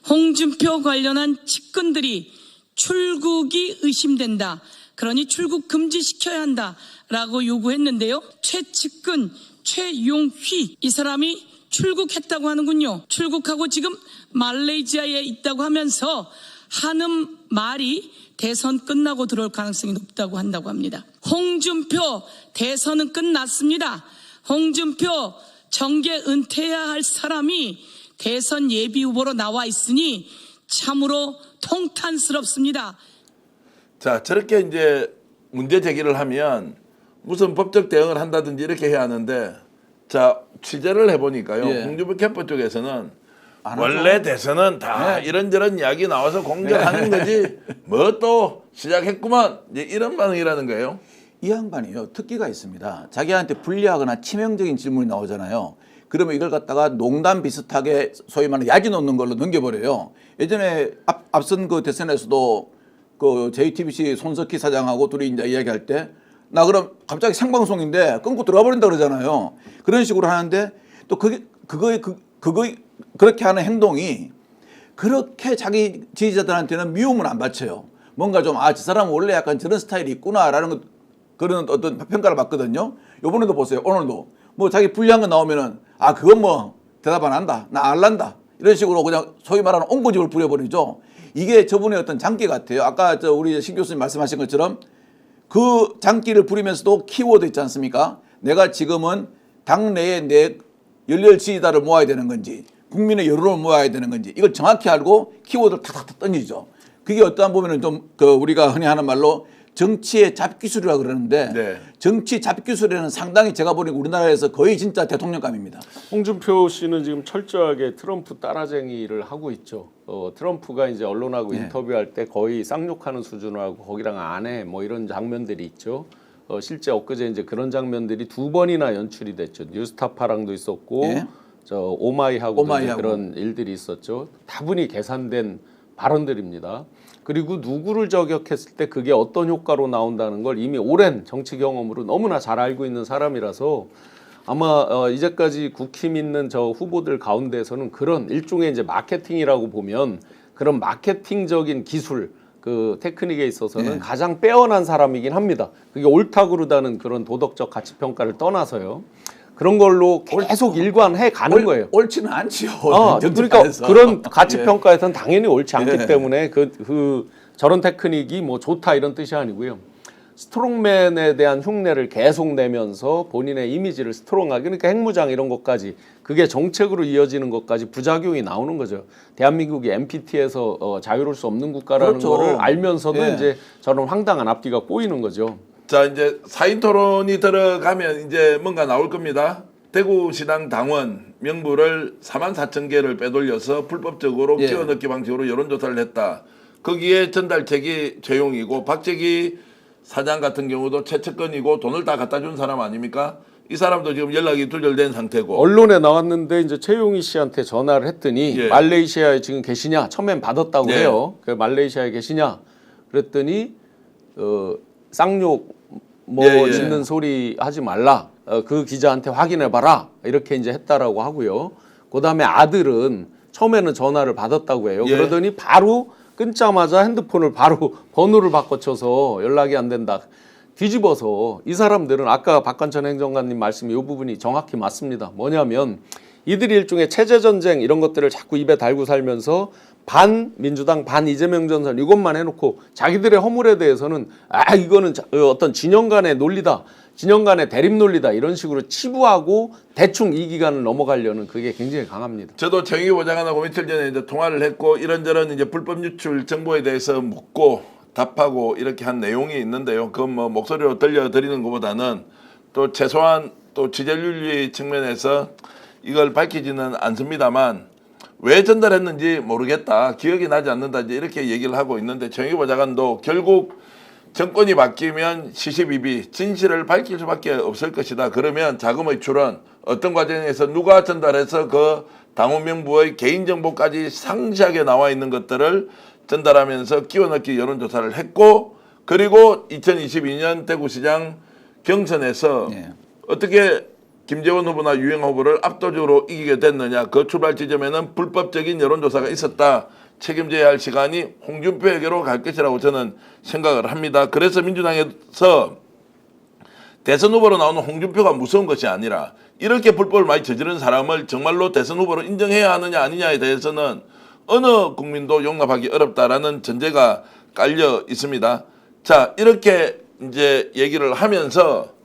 홍준표 관련한 측근들이 출국이 의심된다. 그러니 출국 금지시켜야 한다라고 요구했는데요. 최측근 최용휘 이 사람이 출국했다고 하는군요. 출국하고 지금 말레이시아에 있다고 하면서 하는 말이 대선 끝나고 들어올 가능성이 높다고 한다고 합니다. 홍준표 대선은 끝났습니다. 홍준표 정계 은퇴해야 할 사람이 대선 예비 후보로 나와 있으니 참으로 통탄스럽습니다. 자, 저렇게 이제 문제 제기를 하면 무슨 법적 대응을 한다든지 이렇게 해야 하는데 자, 취재를 해보니까요. 예. 홍준표 캠프 쪽에서는 안 하죠. 원래 대선은 다 이런저런 이야기 나와서 공격하는 거지 뭐 또 시작했구만 이제 이런 반응이라는 거예요. 이 양반이요 특기가 있습니다. 자기한테 불리하거나 치명적인 질문이 나오잖아요. 그러면 이걸 갖다가 농담 비슷하게 소위 말하는 야지 놓는 걸로 넘겨버려요. 예전에 앞선 그 대선에서도 그 JTBC 손석희 사장하고 둘이 이제 이야기할 때 나 그럼 갑자기 생방송인데 끊고 들어가 버린다 그러잖아요. 그런 식으로 하는데 또 그거에 그렇게 하는 행동이 그렇게 자기 지지자들한테는 미움을 안 바쳐요. 뭔가 좀 저 사람은 원래 약간 저런 스타일이 있구나라는 그런 어떤 평가를 받거든요. 요번에도 보세요. 오늘도 뭐 자기 불리한 거 나오면은 그건 뭐 대답 안 한다. 나 알란다. 이런 식으로 그냥 소위 말하는 옹고집을 부려버리죠. 이게 저분의 어떤 장기 같아요. 아까 우리 신 교수님 말씀하신 것처럼 그 장기를 부리면서도 키워드 있지 않습니까? 내가 지금은 당내에 내 열렬 지지자를 모아야 되는 건지 국민의 여론을 모아야 되는 건지 이걸 정확히 알고 키워드를 탁탁탁 던지죠. 그게 어떠한 보면은 좀 우리가 흔히 하는 말로 정치의 잡기술이라고 그러는데 네. 정치 잡기술에는 상당히 제가 보니 우리나라에서 거의 진짜 대통령감입니다. 홍준표 씨는 지금 철저하게 트럼프 따라쟁이를 하고 있죠. 트럼프가 이제 언론하고 네. 인터뷰할 때 거의 쌍욕하는 수준으로 하고 거기랑 안 해 뭐 이런 장면들이 있죠. 실제 엊그제 이제 그런 장면들이 2번이나 연출이 됐죠. 뉴스타파랑도 있었고 예. 오마이하고도 이제 오마이하고. 그런 일들이 있었죠. 다분히 계산된 발언들입니다. 그리고 누구를 저격했을 때 그게 어떤 효과로 나온다는 걸 이미 오랜 정치 경험으로 너무나 잘 알고 있는 사람이라서 아마 이제까지 국힘 있는 저 후보들 가운데서는 그런 일종의 이제 마케팅이라고 보면 그런 마케팅적인 기술 그 테크닉에 있어서는 네. 가장 빼어난 사람이긴 합니다. 그게 옳다 그르다는 그런 도덕적 가치 평가를 떠나서요. 그런 걸로 계속 일관해 가는 거예요. 옳지는 않지요. 그러니까 정치판에서. 그런 가치 예. 평가에서는 당연히 옳지 않기 예. 때문에 저런 테크닉이 뭐 좋다 이런 뜻이 아니고요. 스트롱맨에 대한 흉내를 계속 내면서 본인의 이미지를 스트롱하게 그러니까 핵무장 이런 것까지 그게 정책으로 이어지는 것까지 부작용이 나오는 거죠. 대한민국이 NPT에서 자유로울 수 없는 국가라는 그렇죠. 거를 알면서도 예. 이제 저런 황당한 앞뒤가 꼬이는 거죠. 자, 이제 사인 토론이 들어가면 이제 뭔가 나올 겁니다. 대구시당 당원 명부를 44,000개를 빼돌려서 불법적으로 예. 끼워넣기 방식으로 여론조사를 했다. 거기에 전달책이 최용이고 박재기 사장 같은 경우도 최측근이고 돈을 다 갖다 준 사람 아닙니까? 이 사람도 지금 연락이 두절된 상태고. 언론에 나왔는데 이제 최용희 씨한테 전화를 했더니 예. 말레이시아에 지금 계시냐? 처음엔 받았다고 예. 해요. 그 말레이시아에 계시냐? 그랬더니 쌍욕 뭐 예. 짓는 소리 하지 말라. 그 기자한테 확인해 봐라. 이렇게 이제 했다라고 하고요. 그다음에 아들은 처음에는 전화를 받았다고 해요. 예. 그러더니 바로 끊자마자 핸드폰을 바로 번호를 바꿔쳐서 연락이 안 된다. 뒤집어서 이 사람들은 아까 박관천 행정관님 말씀 이 부분이 정확히 맞습니다. 뭐냐면 이들이 일종의 체제전쟁 이런 것들을 자꾸 입에 달고 살면서 반 민주당 반 이재명 전선 이것만 해놓고 자기들의 허물에 대해서는 이거는 어떤 진영 간의 논리다. 진영 간의 대립 논리다. 이런 식으로 치부하고 대충 이 기간을 넘어가려는 그게 굉장히 강합니다. 저도 정의기 보좌관하고 며칠 전에 이제 통화를 했고 이런저런 이제 불법 유출 정보에 대해서 묻고 답하고 이렇게 한 내용이 있는데요. 그건 뭐 목소리로 들려드리는 것보다는 또 최소한 또 지지율 측면에서 이걸 밝히지는 않습니다만 왜 전달했는지 모르겠다. 기억이 나지 않는다. 이제 이렇게 얘기를 하고 있는데 정의기 보좌관도 결국 정권이 바뀌면 시시비비 진실을 밝힐 수밖에 없을 것이다. 그러면 자금의 출원 어떤 과정에서 누가 전달해서 그 당원 명부의 개인정보까지 상세하게 나와 있는 것들을 전달하면서 끼워넣기 여론조사를 했고 그리고 2022년 대구시장 경선에서 예. 어떻게 김재원 후보나 유영 후보를 압도적으로 이기게 됐느냐. 그 출발 지점에는 불법적인 여론조사가 있었다. 책임져야 할 시간이 홍준표에게로 갈 것이라고 저는 생각을 합니다. 그래서 민주당에서 대선 후보로 나오는 홍준표가 무서운 것이 아니라 이렇게 불법을 많이 저지른 사람을 정말로 대선 후보로 인정해야 하느냐 아니냐에 대해서는 어느 국민도 용납하기 어렵다라는 전제가 깔려 있습니다. 자, 이렇게 이제 얘기를 하면서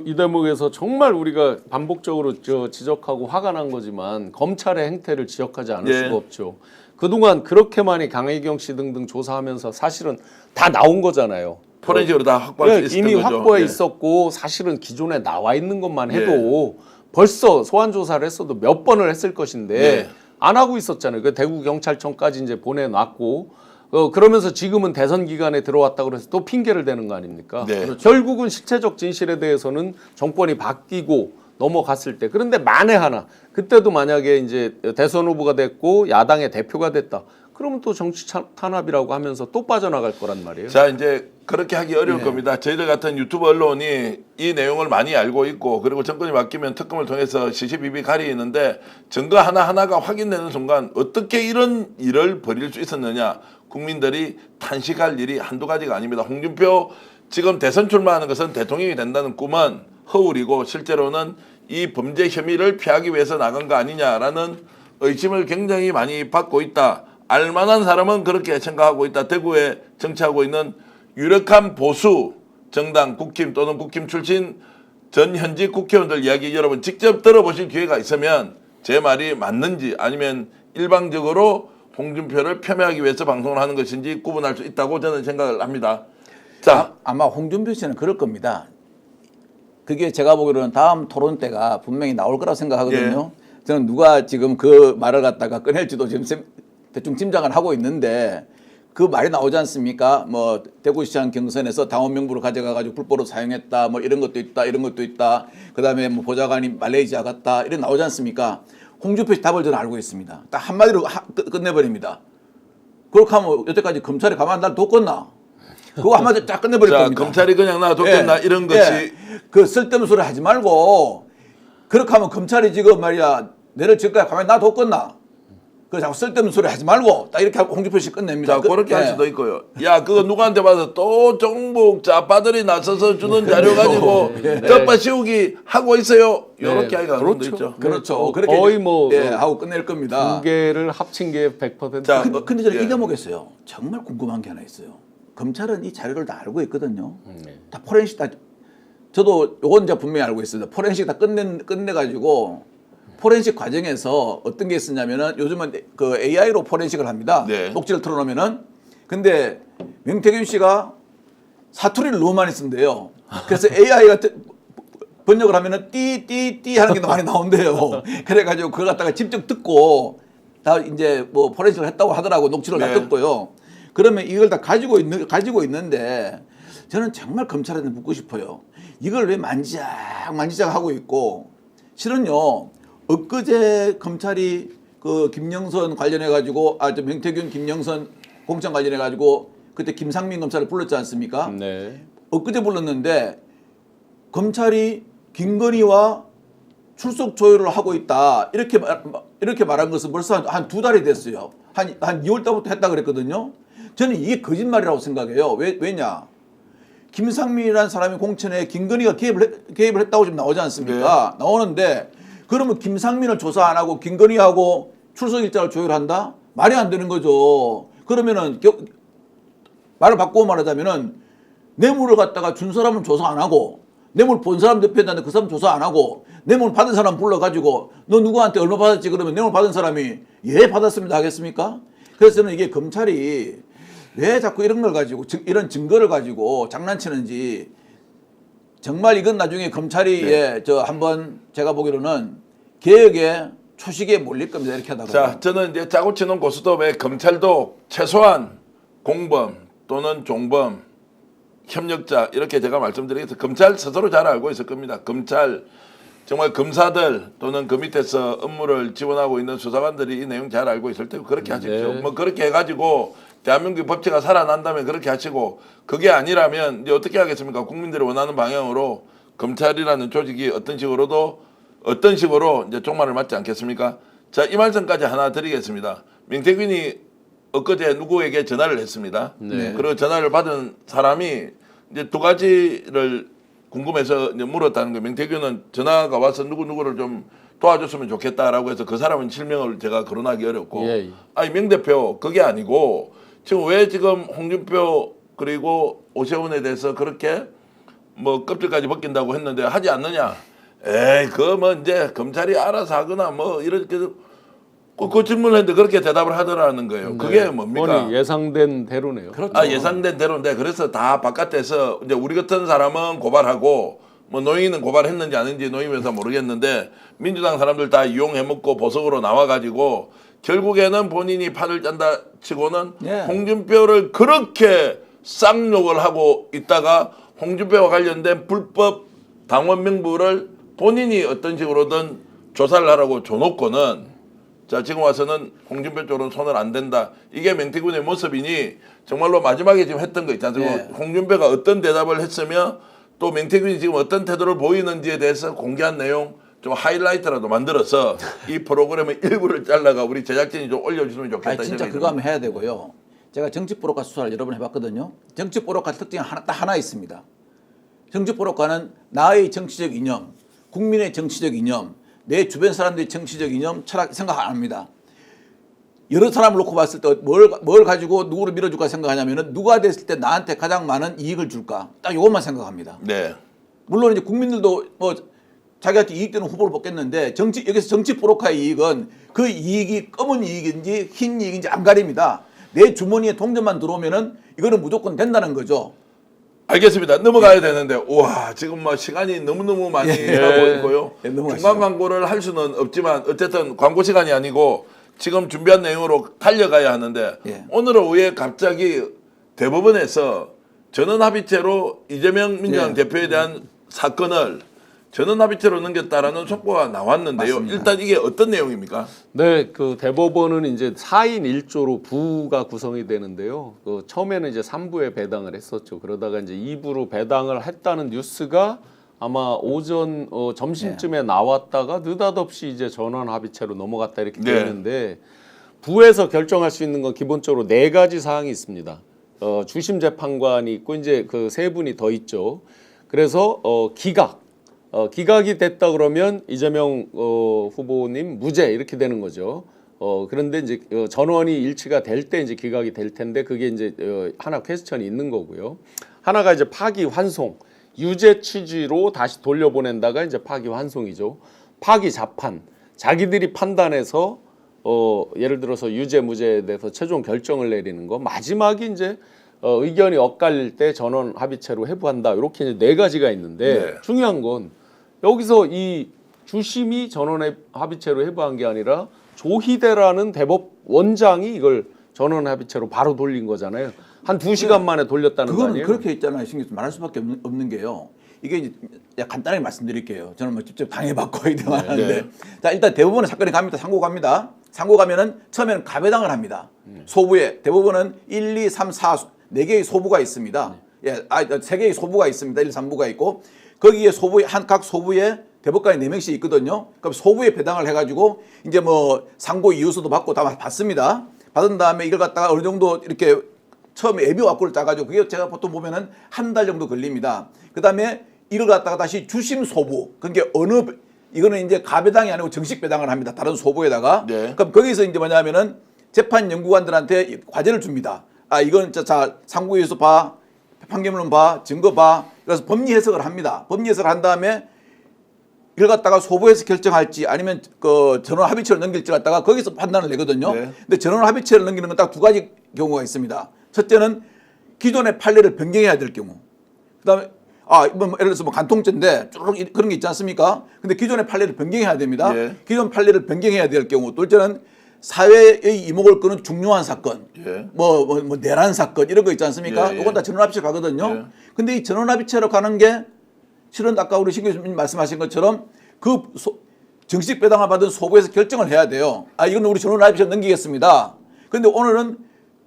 이 대목에서 정말 우리가 반복적으로 지적하고 화가 난 거지만 검찰의 행태를 지적하지 않을 예. 수가 없죠. 그동안 그렇게 많이 강혜경 씨 등등 조사하면서 사실은 다 나온 거잖아요. 포렌식으로 다 확보할 수 있었던 이미 거죠. 확보해 예. 있었고 사실은 기존에 나와 있는 것만 해도 벌써 소환 조사를 했어도 몇 번을 했을 것인데 예. 안 하고 있었잖아요. 그 대구 경찰청까지 이제 보내놨고 그러면서 지금은 대선 기간에 들어왔다고 그래서 또 핑계를 대는 거 아닙니까? 네. 그렇죠. 결국은 실체적 진실에 대해서는 정권이 바뀌고 넘어갔을 때 그런데 만에 하나 그때도 만약에 이제 대선 후보가 됐고 야당의 대표가 됐다. 그러면 또 정치 탄압이라고 하면서 또 빠져나갈 거란 말이에요. 자, 이제 그렇게 하기 어려울 겁니다. 저희들 같은 유튜브 언론이 이 내용을 많이 알고 있고 그리고 정권이 바뀌면 특검을 통해서 시시비비 가리는데 증거 하나하나가 확인되는 순간 어떻게 이런 일을 벌일 수 있었느냐. 국민들이 탄식할 일이 한두 가지가 아닙니다. 홍준표 지금 대선 출마하는 것은 대통령이 된다는 꿈은 허울이고 실제로는 이 범죄 혐의를 피하기 위해서 나간 거 아니냐라는 의심을 굉장히 많이 받고 있다. 알만한 사람은 그렇게 생각하고 있다. 대구에 정치하고 있는 유력한 보수 정당 국힘 또는 국힘 출신 전 현직 국회의원들 이야기 여러분 직접 들어보실 기회가 있으면 제 말이 맞는지 아니면 일방적으로 홍준표를 폄훼하기 위해서 방송을 하는 것인지 구분할 수 있다고 저는 생각을 합니다. 자, 아마 홍준표 씨는 그럴 겁니다. 그게 제가 보기로는 다음 토론 때가 분명히 나올 거라고 생각하거든요. 저는 누가 지금 그 말을 갖다가 꺼낼지도 지금 대충 짐작을 하고 있는데 그 말이 나오지 않습니까? 뭐 대구시장 경선에서 당원 명부를 가져가가지고 불법으로 사용했다, 뭐 이런 것도 있다, 이런 것도 있다. 그다음에 뭐 보좌관이 말레이시아 갔다, 이런 나오지 않습니까? 홍준표 씨 답을 저는 알고 있습니다. 딱 한마디로 끝내버립니다. 그렇게 하면 여태까지 검찰이 가만 날 뒀겠나? 그거 한마디로 딱 끝내버릴 자, 겁니다. 검찰이 그냥 놔뒀겠나 이런 것이 그 쓸데없는 소리 하지 말고 그렇게 하면 검찰이 지금 말이야 내를 지금까지 가만히 놔뒀겠나? 그 자꾸 쓸데없는 소리 하지 말고 딱 이렇게 하고 홍준표 씨 끝냅니다. 자, 그렇게 할 수도 있고요. 야, 그거 누구한테 봐서 또 정북 좌파들이 나서서 주는 자료 가지고 덮어 씌우기 하고 있어요. 이렇게 하기가 그렇죠. 있죠. 그렇죠. 그렇게 거의 뭐 하고 끝낼 겁니다. 두 개를 합친 게 100%. 자, 근데 저는 예. 이 대목에서요. 정말 궁금한 게 하나 있어요. 검찰은 이 자료를 다 알고 있거든요. 다 포렌식 다 저도 요건 이제 분명히 알고 있습니다. 포렌식 다 끝내가지고 포렌식 과정에서 어떤 게 있었냐면은 요즘은 그 AI로 포렌식을 합니다. 네. 녹취를 틀어놓으면은 근데 명태균 씨가 사투리를 너무 많이 쓴대요. 그래서 AI가 번역을 하면은 띠띠띠 하는 게 많이 나온대요. 그래가지고 그걸 갖다가 직접 듣고 다 이제 뭐 포렌식을 했다고 하더라고 녹취를 다 네. 듣고요. 그러면 이걸 다 가지고 있는데 저는 정말 검찰한테 묻고 싶어요. 이걸 왜 만지작 하고 있고 실은요. 엊그제 검찰이 그 김영선 관련해 가지고 저 명태균 김영선 공천 관련해 가지고 그때 김상민 검사를 불렀지 않습니까? 네. 엊그제 불렀는데 검찰이 김건희와 출석 조율을 하고 있다 이렇게 말한 것은 벌써 한 두 달이 됐어요. 한 2월 달부터 했다 그랬거든요. 저는 이게 거짓말이라고 생각해요. 왜냐? 김상민이라는 사람이 공천에 김건희가 개입을 했다고 지금 나오지 않습니까? 나오는데 그러면 김상민을 조사 안 하고 김건희하고 출석 일자를 조율한다? 말이 안 되는 거죠. 그러면은 말을 바꾸고 말하자면은 뇌물을 갖다가 준 사람은 조사 안 하고 뇌물 본 사람 대표했는데 그 사람 조사 안 하고 뇌물 받은 사람 불러가지고 너 누구한테 얼마 받았지 그러면 뇌물 받은 사람이 예 받았습니다 하겠습니까? 그래서 저는 이게 검찰이 왜 자꾸 이런 걸 가지고 이런 증거를 가지고 장난치는지 정말 이건 나중에 검찰이 저 한번 제가 보기로는 개혁의 초식에 몰릴 겁니다. 이렇게 하다가. 자, 저는 이제 짜고 치는 고스톱에 검찰도 최소한 공범 또는 종범, 협력자 이렇게 제가 말씀드리겠습니다. 검찰 스스로 잘 알고 있을 겁니다. 검찰 정말 검사들 또는 그 밑에서 업무를 지원하고 있는 수사관들이 이 내용 잘 알고 있을 테고 그렇게 하십시오. 네. 뭐 그렇게 해가지고 대한민국 법치가 살아난다면 그렇게 하시고 그게 아니라면 이제 어떻게 하겠습니까? 국민들이 원하는 방향으로 검찰이라는 조직이 어떤 식으로 이제 종말을 맞지 않겠습니까? 자, 이 말씀까지 하나 드리겠습니다. 명태균이 엊그제 누구에게 전화를 했습니다. 네. 그리고 전화를 받은 사람이 이제 두 가지를 궁금해서 이제 물었다는 거예요. 명태균은 전화가 와서 누구를 좀 도와줬으면 좋겠다라고 해서 그 사람은 실명을 제가 거론하기 어렵고 예. 아니 명 대표 그게 아니고 지금 왜 지금 홍준표 그리고 오세훈에 대해서 그렇게 뭐 껍질까지 벗긴다고 했는데 하지 않느냐? 에이 그거 뭐 이제 검찰이 알아서 하거나 뭐 이렇게 그 질문을 했는데 그렇게 대답을 하더라는 거예요. 그게 뭡니까? 아니, 예상된 대로네요. 그렇죠. 아, 예상된 대로인데 그래서 다 바깥에서 이제 우리 같은 사람은 고발하고 뭐 노영이는 고발했는지 아닌지 노영이면서 모르겠는데 민주당 사람들 다 이용해 먹고 보석으로 나와가지고 결국에는 본인이 판을 짠다 치고는 예. 홍준표를 그렇게 쌍욕을 하고 있다가 홍준표와 관련된 불법 당원 명부를 본인이 어떤 식으로든 조사를 하라고 줘놓고는 자 지금 와서는 홍준표 쪽으로는 손을 안 댄다. 이게 명태균의 모습이니 정말로 마지막에 지금 했던 거 있지 않습니까? 네. 홍준표가 어떤 대답을 했으며 또 명태균이 지금 어떤 태도를 보이는지에 대해서 공개한 내용 좀 하이라이트라도 만들어서 이 프로그램의 일부를 잘라가 우리 제작진이 좀 올려주시면 좋겠다. 아니, 진짜 생각이 그거 듭니다. 하면 해야 되고요. 제가 정치 포로카 수사를 여러 번 해봤거든요. 정치 포로카 특징이 딱 하나 있습니다. 정치 포로카는 나의 정치적 이념, 국민의 정치적 이념, 내 주변 사람들의 정치적 이념, 철학 생각 안 합니다. 여러 사람을 놓고 봤을 때 뭘 가지고 누구를 밀어줄까 생각하냐면은 누가 됐을 때 나한테 가장 많은 이익을 줄까 딱 이것만 생각합니다. 네. 물론 이제 국민들도 뭐 자기한테 이익되는 후보를 뽑겠는데 여기서 정치 포로카의 이익은 그 이익이 검은 이익인지 흰 이익인지 안 가립니다. 내 주머니에 동전만 들어오면은 이거는 무조건 된다는 거죠. 알겠습니다. 넘어가야 되는데 우와 지금 뭐 시간이 너무너무 많이 하고 있고요. 예, 넘어가시죠. 중간 광고를 할 수는 없지만 어쨌든 광고 시간이 아니고 지금 준비한 내용으로 달려가야 하는데 예. 오늘 오후에 갑자기 대법원에서 전원합의체로 이재명 민주당 예. 대표에 대한 사건을 전원합의체로 넘겼다라는 속보가 나왔는데요. 맞습니다. 일단 이게 어떤 내용입니까? 네, 그 대법원은 이제 4인 1조로 부가 구성이 되는데요. 그 처음에는 이제 3부에 배당을 했었죠. 그러다가 이제 2부로 배당을 했다는 뉴스가 아마 오전 점심쯤에 나왔다가 느닷없이 이제 전원 합의체로 넘어갔다 이렇게 네. 되는데 부에서 결정할 수 있는 건 기본적으로 4가지 사항이 있습니다. 주심 재판관이 있고 이제 그 3분이 더 있죠. 그래서 기각이 됐다 그러면 이재명 후보님 무죄 이렇게 되는 거죠. 그런데 이제 전원이 일치가 될 때 이제 기각이 될 텐데 그게 이제 하나 퀘스천이 있는 거고요. 하나가 이제 파기 환송, 유죄 취지로 다시 돌려보낸다가 이제 파기 환송이죠. 파기 자판, 자기들이 판단해서 예를 들어서 유죄 무죄에 대해서 최종 결정을 내리는 거. 마지막이 이제 의견이 엇갈릴 때 전원 합의체로 회부한다. 이렇게 이제 4가지가 있는데 네. 중요한 건 여기서 이 주심이 전원 합의체로 회부한 게 아니라 조희대라는 대법원장이 이걸 전원 합의체로 바로 돌린 거잖아요. 한 2시간 만에 돌렸다는 거 그거는 아니에요? 그렇게 있잖아요. 신경 말할 수밖에 없는 게요. 이게 이제 간단하게 말씀드릴게요. 저는 뭐 직접 당해봤고 이렇게 말하는데 네. 자 일단 대법원은 사건이 갑니다. 상고 갑니다. 상고 가면은 처음에는 가배당을 합니다. 소부에 대법원은 1, 2, 3, 4 4개의 소부가 있습니다. 예, 3개의 소부가 있습니다. 1, 3부가 있고 거기에 각 소부에 대법관이 4명씩 있거든요. 그럼 소부에 배당을 해가지고 이제 뭐 상고 이유서도 받고 다 받습니다. 받은 다음에 이걸 갖다가 어느 정도 이렇게 처음에 예비 와꾸를 짜가지고 그게 제가 보통 보면은 한 달 정도 걸립니다. 그 다음에 이걸 갖다가 다시 주심 소부, 그게 이거는 이제 가배당이 아니고 정식 배당을 합니다. 다른 소부에다가. 네. 그럼 거기서 이제 뭐냐면은 재판 연구관들한테 과제를 줍니다. 이건 자 상고에서 봐, 판결문 봐, 증거 봐. 그래서 법리 해석을 합니다. 법리 해석을 한 다음에 이걸 갖다가 소부에서 결정할지 아니면 그 전원 합의체를 넘길지 갖다가 거기서 판단을 내거든요. 네. 근데 전원 합의체를 넘기는 건 딱 2가지 경우가 있습니다. 첫째는 기존의 판례를 변경해야 될 경우. 그다음에 뭐 예를 들어서 뭐 간통죄인데 쭉 그런 게 있지 않습니까? 근데 기존의 판례를 변경해야 됩니다. 예. 기존 판례를 변경해야 될 경우. 둘째는 사회의 이목을 끄는 중요한 사건, 예. 뭐 내란 사건 이런 거 있지 않습니까? 예, 예. 이건 다 전원합의체 가거든요. 예. 근데 이 전원합의체로 가는 게 실은 아까 우리 신 교수님 말씀하신 것처럼 그 정식 배당을 받은 소부에서 결정을 해야 돼요. 이건 우리 전원합의체 넘기겠습니다. 그런데 오늘은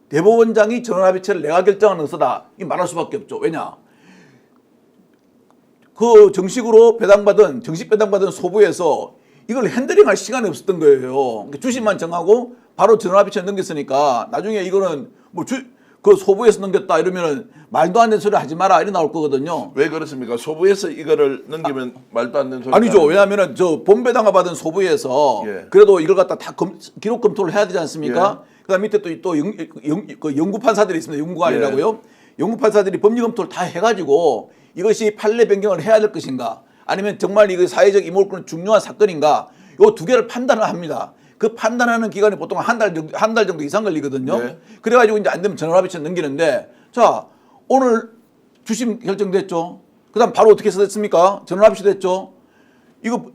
대법원장이 전원합의체를 내가 결정하는 것이다. 이 말할 수밖에 없죠. 왜냐? 그 정식 배당받은 소부에서 이걸 핸들링할 시간이 없었던 거예요. 주심만 정하고 바로 전원합의체 넘겼으니까 나중에 이거는 그 소부에서 넘겼다 이러면은 말도 안 되는 소리 하지 마라 이래 나올 거거든요. 왜 그렇습니까? 소부에서 이거를 넘기면 말도 안 되는 소리 아니죠. 왜냐하면은 저 본배당을 받은 소부에서 예. 그래도 이걸 갖다 다 기록 검토를 해야 되지 않습니까? 예. 그다음 밑에 또 연구 판사들이 있습니다. 연구관이라고요. 연구 판사들이 법리 검토를 다 해가지고 이것이 판례 변경을 해야 될 것인가, 아니면 정말 이거 사회적 이목을 끄는 중요한 사건인가, 요 2개를 판단을 합니다. 그 판단하는 기간이 보통 한 달 정도 이상 걸리거든요. 네. 그래가지고 이제 안 되면 전원합의체 넘기는데, 자 오늘 주심 결정됐죠. 그다음 바로 어떻게 해서 됐습니까? 전원합의체 됐죠. 이거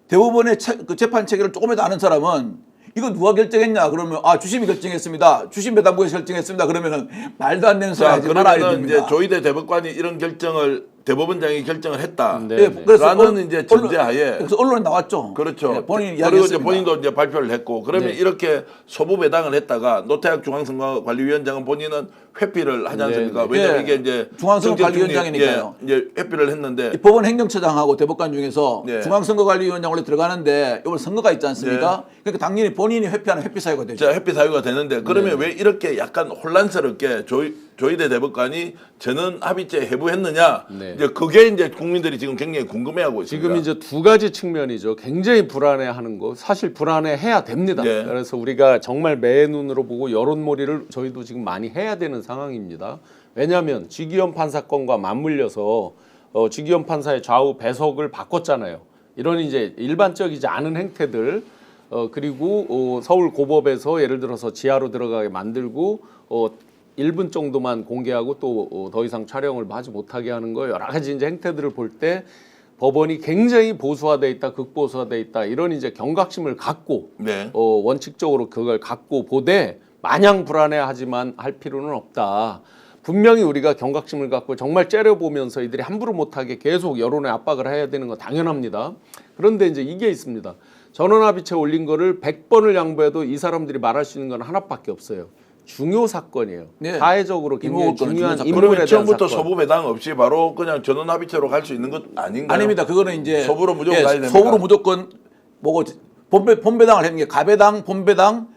대법원의 그 재판 체계를 조금이라도 아는 사람은 이거 누가 결정했냐 그러면 주심이 결정했습니다. 주심 배당부에서 결정했습니다. 그러면은 말도 안 되는 소리 자, 하지 말아야 그러면 됩니다. 이제 조희대 대법관이 이런 결정을 대법원장이 결정을 했다. 네. 예, 그래서 라는 이제 전제하에 그래서 언론에 나왔죠. 그렇죠. 예, 본인이 그리고 이제 이야기했습니다. 본인도 이제 발표를 했고 그러면 네. 이렇게 소부 배당을 했다가 노태학 중앙선거관리위원장은 본인은 회피를 하지 않습니까? 네. 왜냐하면 예. 이게 이제 중앙선거관리위원장이니까요. 이제 회피를 했는데 이 법원 행정처장하고 대법관 중에서 네. 중앙선거관리위원장 원래 들어가는데 이번 선거가 있지 않습니까? 그러니까 당연히 본인이 회피하는 회피 사유가 되죠. 자, 회피 사유가 되는데 그러면 왜 이렇게 약간 혼란스럽게 조희대 대법관이 전원 합의체 해부했느냐? 네. 이제 그게 이제 국민들이 지금 굉장히 궁금해하고 있습니다. 지금 이제 두 가지 측면이죠. 굉장히 불안해하는 거, 사실 불안해해야 됩니다. 네. 그래서 우리가 정말 매의 눈으로 보고 여론몰이를 저희도 지금 많이 해야 되는 상황입니다. 왜냐하면 지기현 판사건과 맞물려서 지기현 판사의 좌우 배석을 바꿨잖아요. 이런 이제 일반적이지 않은 행태들 그리고 서울 고법에서 예를 들어서 지하로 들어가게 만들고 1분 정도만 공개하고 또 더 이상 촬영을 하지 못하게 하는 거 여러 가지 이제 행태들을 볼 때 법원이 굉장히 보수화돼 있다, 극보수화돼 있다 이런 이제 경각심을 갖고 네. 원칙적으로 그걸 갖고 보되 마냥 불안해하지만 할 필요는 없다. 분명히 우리가 경각심을 갖고 정말 째려보면서 이들이 함부로 못하게 계속 여론에 압박을 해야 되는 건 당연합니다. 그런데 이제 이게 있습니다. 전원합의체 올린 거를 100번을 양보해도 이 사람들이 말할 수 있는 건 하나밖에 없어요. 중요 사건이에요. 네. 사회적으로 굉장히 임무 사건, 중요한 중요 사건. 인물에 그러면 대한 처음부터 사건. 소부 배당 없이 바로 그냥 전원 합의체로 갈 수 있는 것 아닌가요? 아닙니다. 그거는 이제 소부로 무조건 가야 됩니다. 소부로 무조건 뭐고 본배당을 했는 게 가배당, 본배당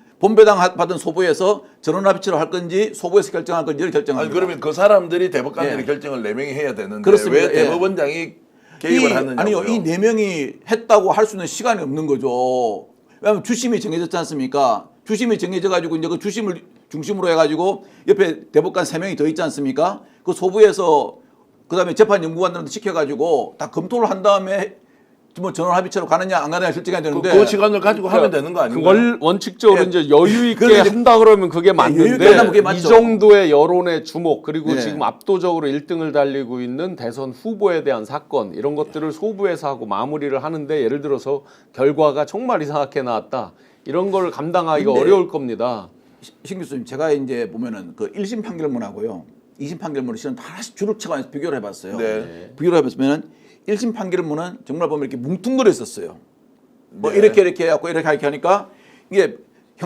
받은 소부에서 전원합의체로 할 건지 소부에서 결정할 건지를 결정합니다. 아니 그러면 그 사람들이 대법관들이 예. 결정을 4명이 해야 되는데 그렇습니다. 왜 예. 대법원장이 개입을 하느냐고요? 아니요, 이 4명이 했다고 할 수 있는 시간이 없는 거죠. 왜냐하면 주심이 정해졌지 않습니까? 주심이 정해져 가지고 이제 그 주심을 중심으로 해가지고 옆에 대법관 3명이 더 있지 않습니까? 그 소부에서 그다음에 재판 연구관들한테 시켜가지고 다 검토를 한 다음에 뭐 전원합의체로 가느냐 안 가느냐 결정해야 되는데 그 시간을 가지고 하면 되는 거 아닌가요? 원칙적으로 예. 이제 여유 있게 그런데 이제- 한다 그러면 그게 여유 있게 맞는데 한다면 그게 이 맞죠. 정도의 여론의 주목 그리고 네. 지금 압도적으로 1등을 달리고 있는 대선 후보에 대한 사건 이런 것들을 소부에서 하고 마무리를 하는데 예를 들어서 결과가 정말 이상하게 나왔다 이런 걸 감당하기가 근데- 어려울 겁니다. 신 교수님 제가 이제 보면은 그 1심 판결문하고요 2심 판결문을 실은 하나씩 줄을 쳐가면서 비교를 해봤어요. 네. 비교를 해보면은 1심 판결문은 정말 보면 이렇게 뭉뚱그려 있었어요. 뭐 네. 이렇게 해갖고 이렇게 하니까 이게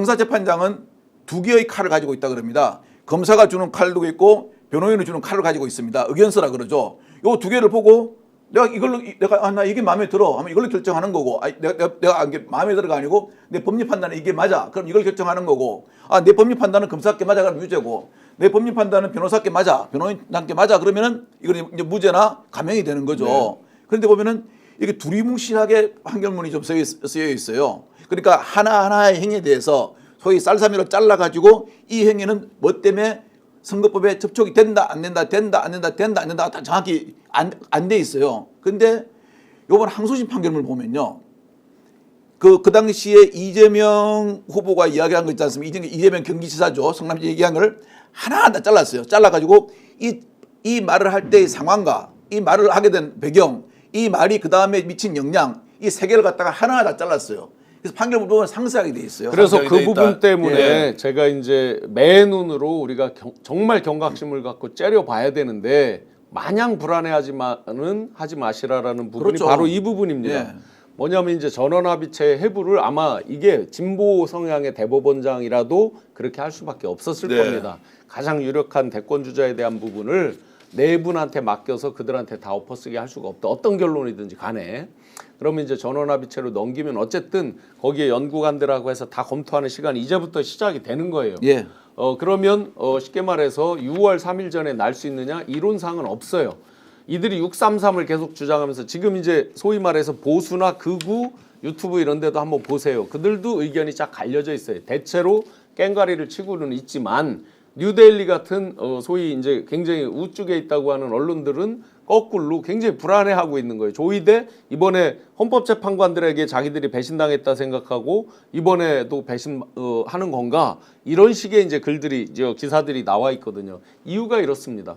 형사재판장은 2개의 칼을 가지고 있다 그럽니다. 검사가 주는 칼도 있고 변호인이 주는 칼을 가지고 있습니다. 의견서라 그러죠. 요 2개를 보고 내가 이걸로 내가 나 이게 마음에 들어 하면 이걸로 결정하는 거고 내가 이게 마음에 들어가 아니고 내 법리 판단은 이게 맞아 그럼 이걸 결정하는 거고 내 법리 판단은 검사께 맞아 그럼 유죄고 내 법리 판단은 변호사께 맞아 변호인단께 맞아 그러면은 이건 이제 무죄나 감형이 되는 거죠. 네. 그런데 보면은 이게 두리뭉실하게 판결문이 좀 쓰여 있어요. 그러니까 하나하나의 행위에 대해서 소위 쌀사미로 잘라가지고 이 행위는 뭐 때문에 선거법에 접촉이 된다 안 된다 된다 안 된다 된다 안 된다 다 정확히 안 돼 있어요. 근데 요번 항소심 판결문을 보면요. 그 당시에 이재명 후보가 이야기한 거 있지 않습니까? 이재명 경기지사죠. 성남시 얘기한 걸 하나하나 잘랐어요. 잘라가지고 이 말을 할 때의 상황과 이 말을 하게 된 배경, 이 말이 그 다음에 미친 영향, 이 3개를 갖다가 하나하나 다 잘랐어요. 그래서 판결문 보면 상세하게 돼 있어요. 그래서 상상이 그 돼 부분 있다. 때문에 예. 제가 이제 매 눈으로 우리가 정말 경각심을 갖고 째려봐야 되는데 마냥 불안해하지만은 하지 마시라라는 부분이 그렇죠. 바로 이 부분입니다. 예. 뭐냐면 이제 전원합의체 해부를 아마 이게 진보 성향의 대법원장이라도 그렇게 할 수밖에 없었을 네. 겁니다. 가장 유력한 대권 주자에 대한 부분을 네 분한테 맡겨서 그들한테 다 엎어쓰게 할 수가 없다. 어떤 결론이든지 간에. 그러면 이제 전원합의체로 넘기면 어쨌든 거기에 연구관들하고 해서 다 검토하는 시간이 이제부터 시작이 되는 거예요. 예. 그러면 쉽게 말해서 6월 3일 전에 날 수 있느냐? 이론상은 없어요. 이들이 633을 계속 주장하면서 지금 이제 소위 말해서 보수나 극우 유튜브 이런 데도 한번 보세요. 그들도 의견이 쫙 갈려져 있어요. 대체로 깽가리를 치고는 있지만 뉴데일리 같은 소위 이제 굉장히 우측에 있다고 하는 언론들은 거꾸로 굉장히 불안해하고 있는 거예요. 조희대 이번에 헌법재판관들에게 자기들이 배신당했다 생각하고 이번에도 배신하는 건가 이런 식의 이제 글들이 기사들이 나와 있거든요. 이유가 이렇습니다.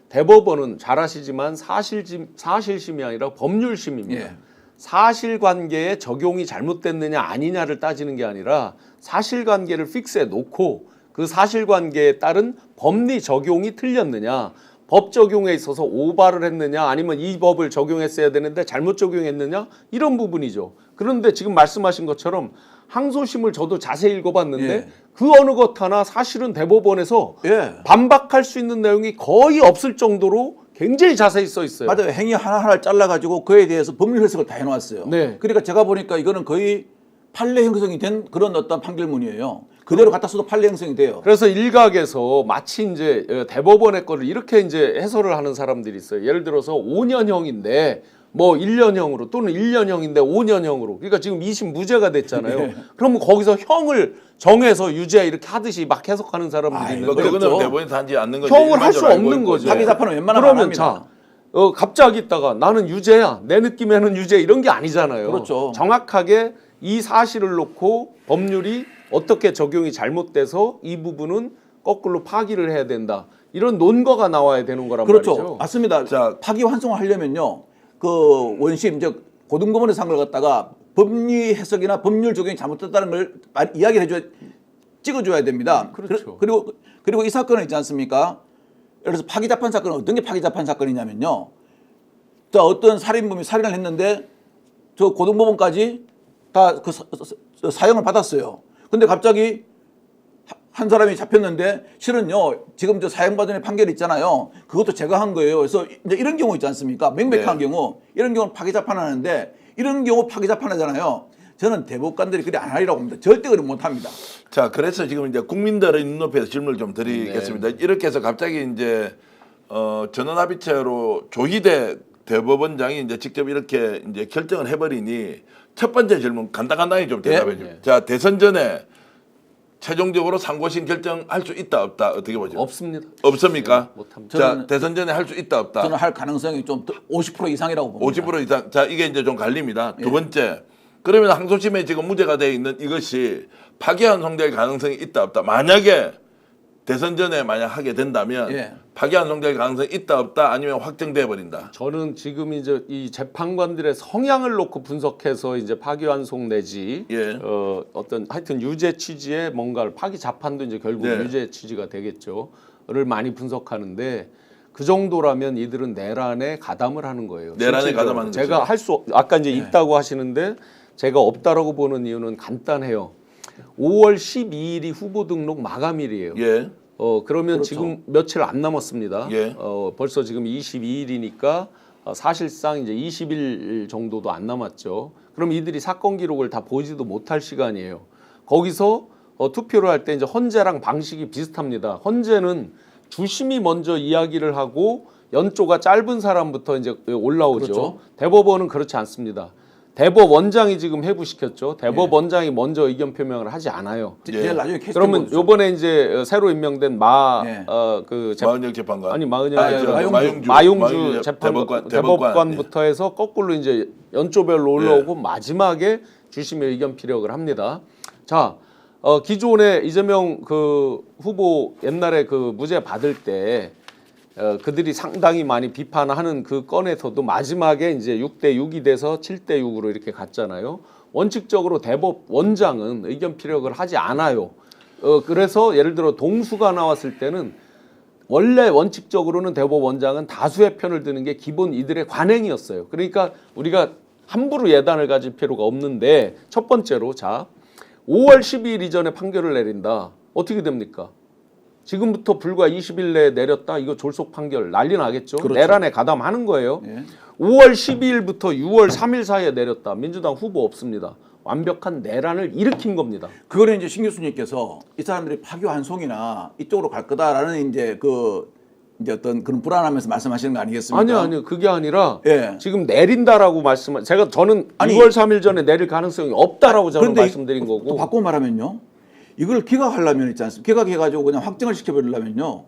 대법원은 잘 아시지만 사실심이 아니라 법률심입니다. 예. 사실관계에 적용이 잘못됐느냐 아니냐를 따지는 게 아니라 사실관계를 픽스해 놓고 그 사실관계에 따른 법리 적용이 틀렸느냐 법 적용에 있어서 오바를 했느냐 아니면 이 법을 적용했어야 되는데 잘못 적용했느냐 이런 부분이죠. 그런데 지금 말씀하신 것처럼 항소심을 저도 자세히 읽어봤는데 예. 그 어느 것 하나 사실은 대법원에서 예. 반박할 수 있는 내용이 거의 없을 정도로 굉장히 자세히 써 있어요. 맞아요. 행위 하나하나를 잘라가지고 그에 대해서 법률 해석을 다 해놓았어요. 네. 그러니까 제가 보니까 이거는 거의 판례 형성이 된 그런 어떤 판결문이에요. 그대로 갖다 써도 판례 형성이 돼요. 그래서 일각에서 마치 이제 대법원의 거를 이렇게 이제 해설을 하는 사람들이 있어요. 예를 들어서 5년형인데 뭐 1년형으로 또는 1년형인데 5년형으로. 그러니까 지금 2심 무죄가 됐잖아요. 네. 그러면 거기서 형을 정해서 유죄 이렇게 하듯이 막 해석하는 사람들이 아이, 있는데 그렇죠. 그거는 대법원에서 한지 않는 거죠. 형을 할 수 일반적으로 알고 없는 있고. 거죠. 사기 사건은 웬만하면 안 그러면 합니다. 자, 갑자기 있다가 나는 유죄야. 내 느낌에는 유죄 이런 게 아니잖아요. 그렇죠. 정확하게 이 사실을 놓고 법률이 어떻게 적용이 잘못돼서 이 부분은 거꾸로 파기를 해야 된다. 이런 논거가 나와야 되는 거란 그렇죠. 말이죠. 맞습니다. 자, 파기환송을 하려면요. 그 원심 즉 고등법원에서 한 걸 갖다가 법리 해석이나 법률 적용이 잘못됐다는 걸 이야기를 해줘야 찍어줘야 됩니다. 그렇죠. 그리고 이 사건은 있지 않습니까? 예를 들어서 파기자판 사건은 어떤 게 파기자판 사건이냐면요. 자, 어떤 살인범이 살인을 했는데 저 고등법원까지 다 그 사형을 받았어요. 근데 갑자기 한 사람이 잡혔는데 실은요 지금 저 사형받은 판결이 있잖아요. 그것도 제가 한 거예요. 그래서 이제 이런 경우 있지 않습니까? 명백한 네. 경우 이런 경우는 파기자판하는데 이런 경우 파기자판하잖아요. 저는 대법관들이 그리 안 하리라고 봅니다. 절대 그리 못합니다. 자, 그래서 지금 이제 국민들의 눈높이에서 질문을 좀 드리겠습니다. 네. 이렇게 해서 갑자기 이제 전원합의체로 조희대 대법원장이 이제 직접 이렇게 이제 결정을 해버리니 첫 번째 질문 간단히 좀 대답해 주세요. 네. 자, 대선 전에 최종적으로 상고심 결정할 수 있다 없다 어떻게 보죠? 없습니다. 없습니까? 네, 못합니다. 자, 저는- 대선 전에 할 수 있다 없다. 저는 할 가능성이 좀 50% 이상이라고 봅니다. 50% 이상. 자, 이게 이제 좀 갈립니다. 예. 두 번째. 그러면 항소심에 지금 무죄가 되어 있는 이것이 파기환송될 가능성이 있다 없다. 만약에 대선 전에 만약 하게 된다면 예. 파기환송될 가능성이 있다 없다 아니면 확정돼 버린다. 저는 지금 이제 이 재판관들의 성향을 놓고 분석해서 이제 파기환송 내지 예. 어떤 하여튼 유죄 취지의 뭔가를 파기 자판도 이제 결국 네. 유죄 취지가 되겠죠.를 많이 분석하는데 그 정도라면 이들은 내란에 가담을 하는 거예요. 내란에 실질적으로. 가담하는 제가 거죠. 할 수 아까 이제 있다고 하시는데 제가 없다라고 보는 이유는 간단해요. 5월 12일이 후보 등록 마감일이에요. 예. 그러면 그렇죠. 지금 며칠 안 남았습니다. 예. 벌써 지금 22일이니까 사실상 이제 20일 정도도 안 남았죠. 그럼 이들이 사건 기록을 다 보지도 못할 시간이에요. 거기서 투표를 할 때 이제 헌재랑 방식이 비슷합니다. 헌재는 주심이 먼저 이야기를 하고 연조가 짧은 사람부터 이제 올라오죠. 그렇죠. 대법원은 그렇지 않습니다. 대법원장이 지금 해부시켰죠. 대법원장이 먼저 의견 표명을 하지 않아요. 제일 나중에 캐스팅 그러면 보죠. 요번에 이제 새로 임명된 예. 마은영 재판관. 아니 마은영 마용주. 재판관 대법관. 대법관부터 해서 거꾸로 이제 연조별로 올라오고 마지막에 주심의 의견 피력을 합니다. 자, 기존에 이재명 그 후보 옛날에 그 무죄 받을 때 그들이 상당히 많이 비판하는 그 건에서도 마지막에 이제 6대 6이 돼서 7대 6으로 이렇게 갔잖아요. 원칙적으로 대법원장은 의견 피력을 하지 않아요. 그래서 예를 들어 동수가 나왔을 때는 원래 원칙적으로는 대법원장은 다수의 편을 드는 게 기본 이들의 관행이었어요. 그러니까 우리가 함부로 예단을 가질 필요가 없는데 첫 번째로 자 5월 12일 이전에 판결을 내린다. 어떻게 됩니까? 지금부터 불과 20일 내에 내렸다. 이거 졸속 판결 난리 나겠죠. 그렇죠. 내란에 가담하는 거예요. 예. 5월 12일부터 6월 3일 사이에 내렸다. 민주당 후보 없습니다. 완벽한 내란을 일으킨 겁니다. 그거는 이제 신 교수님께서 이 사람들이 파기환송이나 이쪽으로 갈 거다라는 이제 이제 어떤 그런 불안하면서 말씀하시는 거 아니겠습니까? 아니요. 그게 아니라 예. 지금 내린다라고 저는 아니, 6월 3일 전에 내릴 가능성이 없다라고 저는 그런데 말씀드린 또 거고. 바꿔 말하면요. 이걸 기각하려면 있지 않습니까? 기각해가지고 그냥 확정을 시켜버리려면요.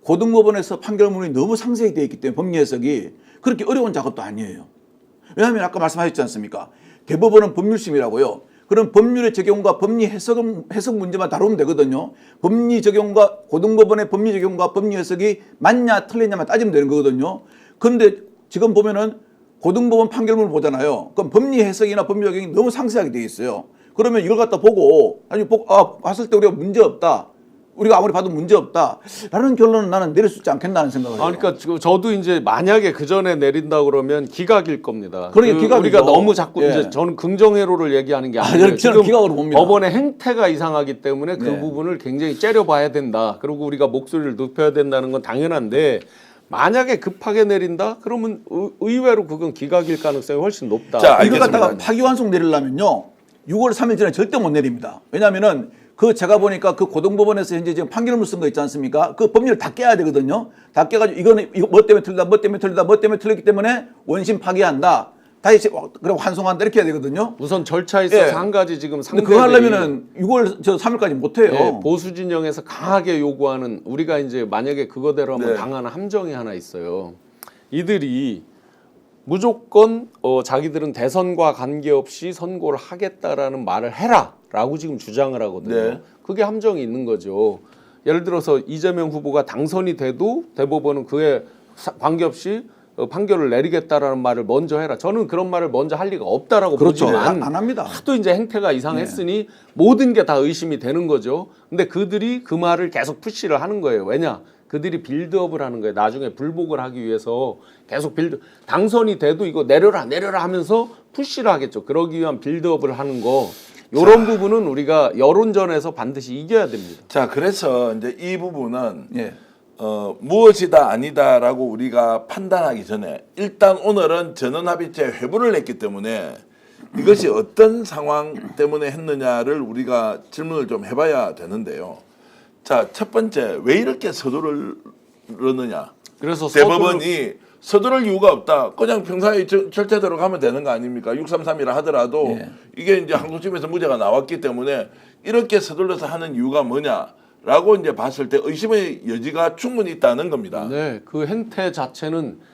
고등법원에서 판결문이 너무 상세히 되어 있기 때문에 법리 해석이 그렇게 어려운 작업도 아니에요. 왜냐하면 아까 말씀하셨지 않습니까? 대법원은 법률심이라고요. 그럼 법률의 적용과 법리 해석 문제만 다루면 되거든요. 법리 적용과 고등법원의 법리 적용과 법리 해석이 맞냐 틀리냐만 따지면 되는 거거든요. 그런데 지금 보면은 고등법원 판결문을 보잖아요. 그럼 법리 해석이나 법리 적용이 너무 상세하게 되어 있어요. 그러면 이걸 갖다 보고 봤을 때 우리가 문제 없다. 우리가 아무리 봐도 문제 없다라는 결론은 나는 내릴 수 있지 않겠나는 생각을 해요. 그러니까 저도 이제 만약에 그 전에 내린다 그러면 기각일 겁니다. 그러니까 기각이죠. 우리가 너무 자꾸 예. 이제 저는 긍정회로를 얘기하는 게 아니에요. 저는 지금 기각으로 봅니다. 법원의 행태가 이상하기 때문에 그 네. 부분을 굉장히 째려봐야 된다. 그리고 우리가 목소리를 높여야 된다는 건 당연한데 만약에 급하게 내린다 그러면 의외로 그건 기각일 가능성이 훨씬 높다. 자, 이걸 알겠습니다. 갖다가 파기환송 내리려면요 6월 3일 전에 절대 못 내립니다. 왜냐하면은 그 제가 보니까 그 고등법원에서 현재 지금 판결문 쓴 거 있지 않습니까? 그 법률을 다 깨야 되거든요. 다 깨가지고 이거는 이거 뭐 때문에 틀리다, 뭐 때문에 틀리다, 뭐 때문에 틀렸기 때문에 원심 파기한다. 다시 그럼 환송한다 이렇게 해야 되거든요. 우선 절차에 있어서 예. 한 가지 지금 근데 상대들이 그거 하려면은 6월 3일까지 못 해요. 예, 보수 진영에서 강하게 요구하는 우리가 이제 만약에 그거대로 하면 네. 당하는 함정이 하나 있어요. 이들이 무조건 자기들은 대선과 관계없이 선고를 하겠다라는 말을 해라라고 지금 주장을 하거든요. 네. 그게 함정이 있는 거죠. 예를 들어서 이재명 후보가 당선이 돼도 대법원은 그에 관계없이 판결을 내리겠다라는 말을 먼저 해라. 저는 그런 말을 먼저 할 리가 없다라고 그렇죠. 보지만 안 합니다. 하도 이제 행태가 이상했으니 모든 게 다 의심이 되는 거죠. 근데 그들이 그 말을 계속 푸시를 하는 거예요. 왜냐? 그들이 빌드업을 하는 거예요. 나중에 불복을 하기 위해서 계속 당선이 돼도 이거 내려라 하면서 푸시를 하겠죠. 그러기 위한 빌드업을 하는 거. 이런 부분은 우리가 여론전에서 반드시 이겨야 됩니다. 자, 그래서 이제 이 부분은 예. 무엇이다 아니다라고 우리가 판단하기 전에 일단 오늘은 전원합의체 회부를 냈기 때문에 이것이 어떤 상황 때문에 했느냐를 우리가 질문을 좀 해봐야 되는데요. 자, 첫 번째 왜 이렇게 서두를 넣느냐? 그래서 대법원이 서두를 이유가 없다. 그냥 평소의 절차대로 가면 되는 거 아닙니까? 633이라 하더라도 예. 이게 이제 항소심에서 무죄가 나왔기 때문에 이렇게 서둘러서 하는 이유가 뭐냐라고 이제 봤을 때 의심의 여지가 충분히 있다는 겁니다. 네, 그 행태 자체는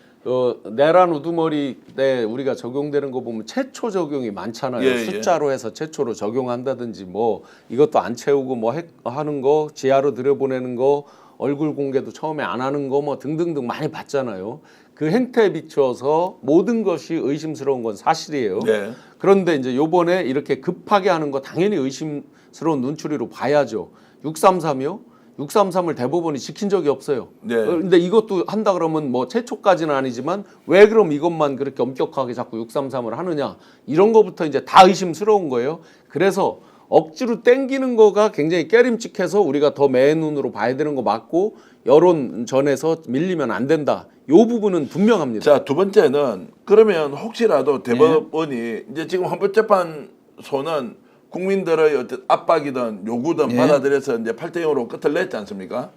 내란 우두머리 때 우리가 적용되는 거 보면 최초 적용이 많잖아요. 예, 숫자로 해서 최초로 적용한다든지 뭐 이것도 안 채우고 뭐 하는 거 지하로 들여보내는 거 얼굴 공개도 처음에 안 하는 거 뭐 등등등 많이 봤잖아요. 그 행태에 비추어서 모든 것이 의심스러운 건 사실이에요. 네. 그런데 이제 요번에 이렇게 급하게 하는 거 당연히 의심스러운 눈초리로 봐야죠. 633이요? 633을 대법원이 지킨 적이 없어요. 네. 근데 이것도 한다 그러면 뭐 최초까지는 아니지만 왜 그럼 이것만 그렇게 엄격하게 자꾸 633을 하느냐 이런 거부터 이제 다 의심스러운 거예요. 그래서 억지로 땡기는 거가 굉장히 깨림칙해서 우리가 더 매의 눈으로 봐야 되는 거 맞고 여론전에서 밀리면 안 된다. 요 부분은 분명합니다. 자, 두 번째는 그러면 혹시라도 대법원이 이제 지금 헌법재판소는 국민들의 어떤 압박이든 요구든 예. 받아들여서 이제 8대0으로 끝을 냈지 않습니까?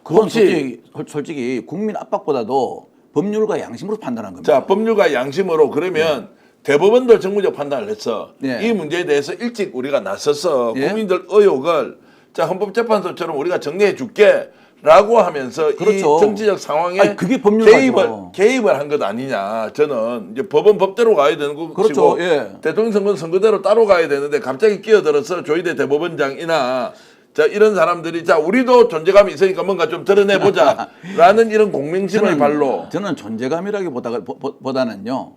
그건 혹시 솔직히 국민 압박보다도 법률과 양심으로 판단한 겁니다. 자, 법률과 양심으로 그러면 대법원도 정무적 판단을 했어. 예. 이 문제에 대해서 일찍 우리가 나서서 예. 국민들 의혹을 자, 헌법재판소처럼 우리가 정리해 줄게. 라고 하면서 그렇죠. 이 정치적 상황에 아니, 그게 법률가죠. 개입을 한 것 아니냐. 저는 이제 법은 법대로 가야 되는 것이고 그렇죠. 예. 대통령 선거는 선거대로 따로 가야 되는데 갑자기 끼어들어서 조희대 대법원장이나 자 이런 사람들이 자 우리도 존재감이 있으니까 뭔가 좀 드러내보자라는 이런 공명심의 발로 저는 존재감이라기보다는요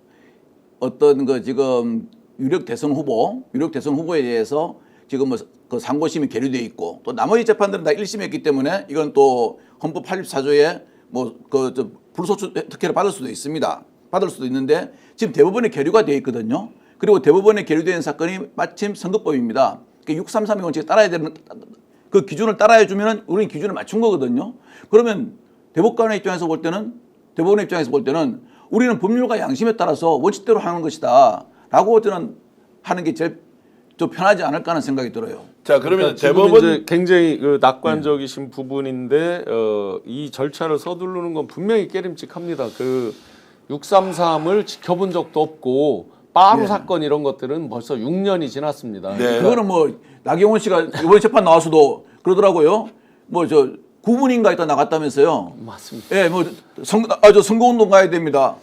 어떤 그 지금 유력 대선 후보에 대해서 지금 뭐 그 상고심이 계류돼 있고 또 나머지 재판들은 다 1심했기 때문에 이건 또 헌법 84조에 뭐 그 불소추 특혜를 받을 수도 있습니다. 받을 수도 있는데 지금 대법원에 계류가 되어 있거든요. 그리고 대법원에 계류된 사건이 마침 선거법입니다. 633이 원칙에 따라야 되는 그 기준을 따라해 주면은 우리는 기준을 맞춘 거거든요. 그러면 대법관의 입장에서 볼 때는 대법원의 입장에서 볼 때는 우리는 법률과 양심에 따라서 원칙대로 하는 것이다라고 저는 하는 게 제일 좀 편하지 않을까 하는 생각이 들어요. 자 그러면 지금 대법원 이제 굉장히 그 낙관적이신 부분인데 이 절차를 서두르는 건 분명히 깨림칙합니다. 그 633을 지켜본 적도 없고 빠루 사건 이런 것들은 벌써 6년이 지났습니다. 네. 그거는 뭐 나경원 씨가 이번에 재판 나와서도 그러더라고요. 뭐 저 9분인가 있다 나갔다면서요. 맞습니다. 예, 뭐 선거운동 가야 됩니다.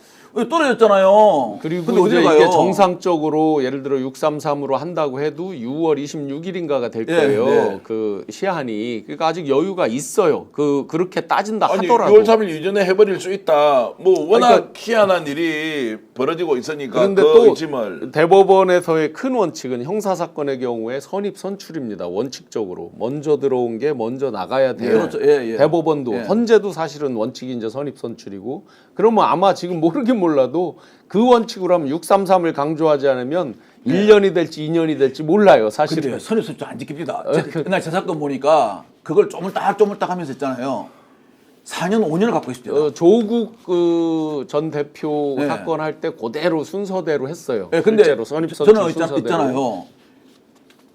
떨어졌잖아요. 그리고 근데 이제 어디로 가요? 이게 정상적으로 예를 들어 633으로 한다고 해도 6월 26일인가가 될 거예요. 네. 그 시한이. 그러니까 아직 여유가 있어요. 그렇게 따진다 아니 하더라도. 6월 3일 이전에 해버릴 수 있다. 뭐 워낙 그러니까 희한한 일이 벌어지고 있으니까 그런데 그 또 의심을 대법원에서의 큰 원칙은 형사 사건의 경우에 선입 선출입니다. 원칙적으로 먼저 들어온 게 먼저 나가야 돼요. 그렇죠. 예, 예. 대법원도 예. 헌재도 사실은 원칙이 이제 선입 선출이고 그러면 아마 지금 모르긴 몰라도 그 원칙으로 하면 633을 강조하지 않으면 1년이 될지 2년이 될지 몰라요. 사실은. 근데 선입선출 안 지킵니다. 그날 제 사건 보니까 그걸 쪼물딱 하면서 했잖아요. 4년 5년을 갖고 있습니다. 조국 그 전 대표 네. 사건 할 때 그대로 순서대로 했어요. 예, 근데 실제로 선입 선출 저는 순서대로. 있잖아요.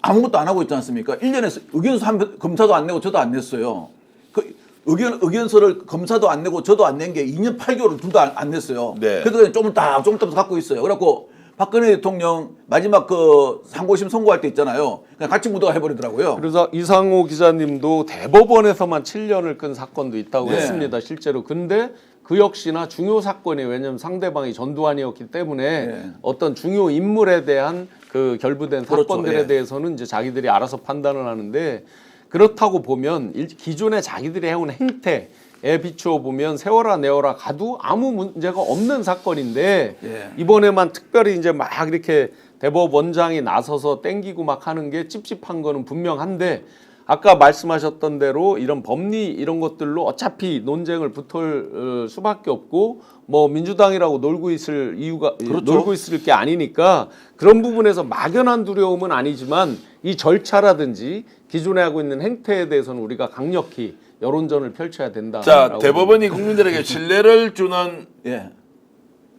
아무것도 안 하고 있지 않습니까? 1년에 의견서 검사도 안 내고 저도 안 냈어요. 그 의견서를 검사도 안 내고 저도 안 낸 게 2년 8개월을 둘 다 안 냈어요. 네. 그래서 좀 갖고 있어요. 그래갖고 박근혜 대통령 마지막 그 상고심 선고할 때 있잖아요. 그냥 같이 묻어가 해버리더라고요. 그래서 이상호 기자님도 대법원에서만 7년을 끈 사건도 있다고 네. 했습니다. 실제로. 근데 그 역시나 중요 사건이 왜냐하면 상대방이 전두환이었기 때문에 네. 어떤 중요 인물에 대한 그 결부된 그렇죠. 사건들에 예. 대해서는 이제 자기들이 알아서 판단을 하는데 그렇다고 보면 기존에 자기들이 해온 행태에 비추어 보면 세워라 내워라 가도 아무 문제가 없는 사건인데 예. 이번에만 특별히 이제 막 이렇게 대법원장이 나서서 땡기고 막 하는 게 찝찝한 거는 분명한데 아까 말씀하셨던 대로 이런 법리 이런 것들로 어차피 논쟁을 붙을 수밖에 없고 뭐 민주당이라고 놀고 있을 이유가 그렇죠. 놀고 있을 게 아니니까 그런 부분에서 막연한 두려움은 아니지만 이 절차라든지 기존에 하고 있는 행태에 대해서는 우리가 강력히 여론전을 펼쳐야 된다. 자 대법원이 국민들에게 신뢰를 주는 예.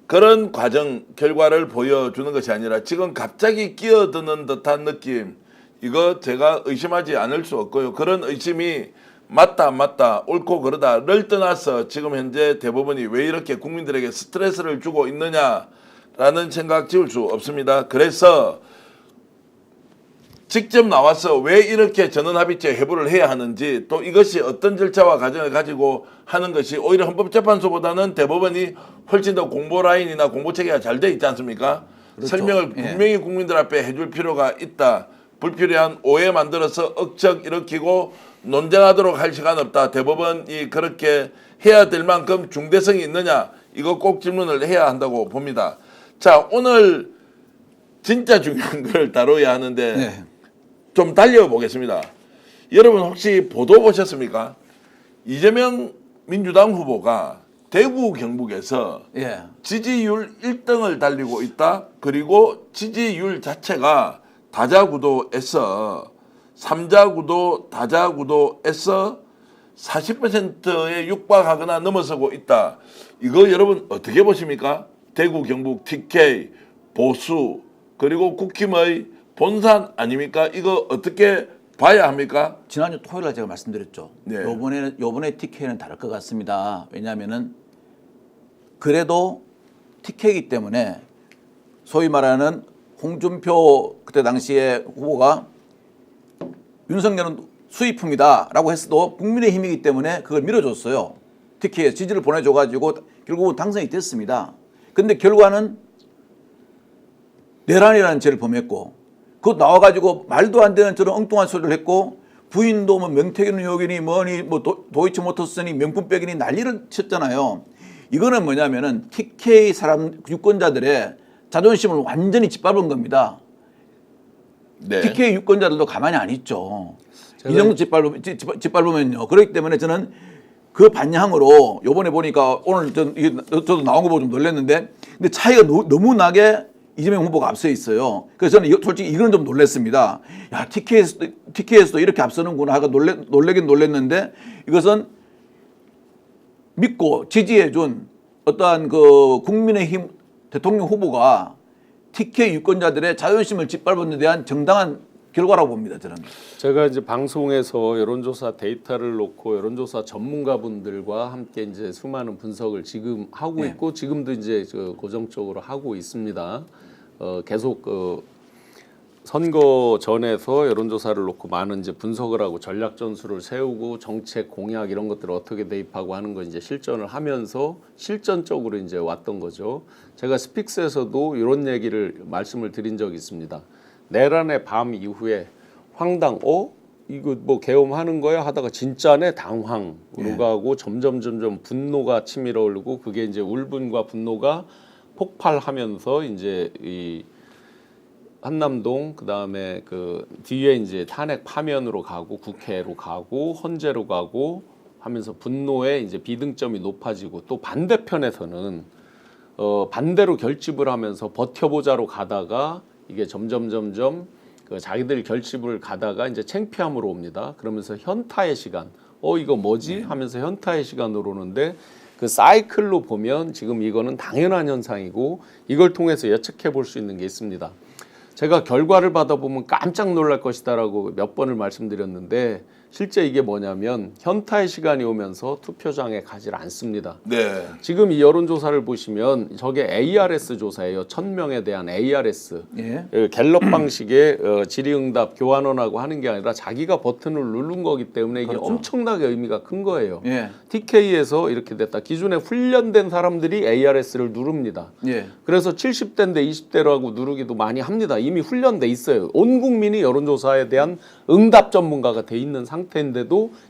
그런 과정 결과를 보여주는 것이 아니라 지금 갑자기 끼어드는 듯한 느낌 이거 제가 의심하지 않을 수 없고요. 그런 의심이 맞다 안 맞다 옳고 그러다를 떠나서 지금 현재 대법원이 왜 이렇게 국민들에게 스트레스를 주고 있느냐라는 생각 지울 수 없습니다. 그래서 직접 나와서 왜 이렇게 전원합의체 회부를 해야 하는지 또 이것이 어떤 절차와 과정을 가지고 하는 것이 오히려 헌법재판소보다는 대법원이 훨씬 더 공보 라인이나 공보 체계가 잘 돼 있지 않습니까? 그렇죠. 설명을 예. 분명히 국민들 앞에 해줄 필요가 있다. 불필요한 오해 만들어서 억척 일으키고 논쟁하도록 할 시간 없다. 대법원이 그렇게 해야 될 만큼 중대성이 있느냐 이거 꼭 질문을 해야 한다고 봅니다. 자 오늘 진짜 중요한 걸 다뤄야 하는데 네. 좀 달려보겠습니다. 여러분 혹시 보도 보셨습니까? 이재명 민주당 후보가 대구 경북에서 예. 지지율 1등을 달리고 있다. 그리고 지지율 자체가 다자구도에서 3자구도 다자구도에서 40%에 육박하거나 넘어서고 있다. 이거 여러분 어떻게 보십니까? 대구 경북 TK 보수 그리고 국힘의 본산 아닙니까? 이거 어떻게 봐야 합니까? 지난주 토요일 날 제가 말씀드렸죠. 네. 요번에 TK는 다를 것 같습니다. 왜냐하면은 그래도 TK이기 때문에 소위 말하는 홍준표 그때 당시에 후보가 윤석열은 수입품이다라고 했어도 국민의힘이기 때문에 그걸 밀어줬어요. TK에 지지를 보내줘가지고 결국은 당선이 됐습니다. 근데 결과는 내란이라는 죄를 범했고 그것 나와가지고 말도 안 되는 저런 엉뚱한 소리를 했고 부인도 뭐 명태균 의원이 뭐니 뭐 도이치모터스니 명품백이니 난리를 쳤잖아요. 이거는 뭐냐면은 TK 사람 유권자들의 자존심을 완전히 짓밟은 겁니다. 네. TK 유권자들도 가만히 안 있죠. 이 정도 짓밟으면요. 그렇기 때문에 저는 그 반향으로 요번에 보니까 오늘 저도 나온 거 보고 좀 놀랐는데 근데 차이가 너무 나게 이재명 후보가 앞서 있어요. 그래서 저는 솔직히 이건 좀 놀랐습니다. 야, TK에서도 이렇게 앞서는구나 하고 놀래긴 놀랐는데 이것은 믿고 지지해준 어떠한 그 국민의힘 대통령 후보가 TK 유권자들의 자존심을 짓밟은 데 대한 정당한 결과라고 봅니다. 저는. 제가 이제 방송에서 여론조사 데이터를 놓고 여론조사 전문가분들과 함께 이제 수많은 분석을 지금 하고 네. 있고 지금도 이제 고정적으로 하고 있습니다. 계속 선거 전에서 여론조사를 놓고 많은 이제 분석을 하고 전략 전술을 세우고 정책 공약 이런 것들을 어떻게 대입하고 하는 거 이제 실전을 하면서 실전적으로 이제 왔던 거죠. 제가 스픽스에서도 이런 얘기를 말씀을 드린 적이 있습니다. 내란의 밤 이후에 황당, 이거 뭐 계엄하는 거야 하다가 진짜네 당황으로 가고 점점 분노가 치밀어 오르고 그게 이제 울분과 분노가 폭발하면서 이제 이 한남동 그다음에 그 뒤에 이제 탄핵 파면으로 가고 국회로 가고 헌재로 가고 하면서 분노의 이제 비등점이 높아지고 또 반대편에서는 반대로 결집을 하면서 버텨보자로 가다가 이게 점점 그 자기들 결집을 가다가 이제 창피함으로 옵니다. 그러면서 현타의 시간. 이거 뭐지? 하면서 현타의 시간으로 오는데 그 사이클로 보면 지금 이거는 당연한 현상이고 이걸 통해서 예측해 볼 수 있는 게 있습니다. 제가 결과를 받아보면 깜짝 놀랄 것이다라고 몇 번을 말씀드렸는데 실제 이게 뭐냐면 현타의 시간이 오면서 투표장에 가지 않습니다. 네. 지금 이 여론조사를 보시면 저게 ARS 조사예요. 1000명에 대한 ARS. 예. 갤럽 방식의 질의응답 교환원하고 하는 게 아니라 자기가 버튼을 누른 거기 때문에 이게 그렇죠. 엄청나게 의미가 큰 거예요. 예. TK에서 이렇게 됐다. 기존에 훈련된 사람들이 ARS를 누릅니다. 예. 그래서 70대인데 20대라고 누르기도 많이 합니다. 이미 훈련돼 있어요. 온 국민이 여론조사에 대한 응답 전문가가 돼 있는 상태인데도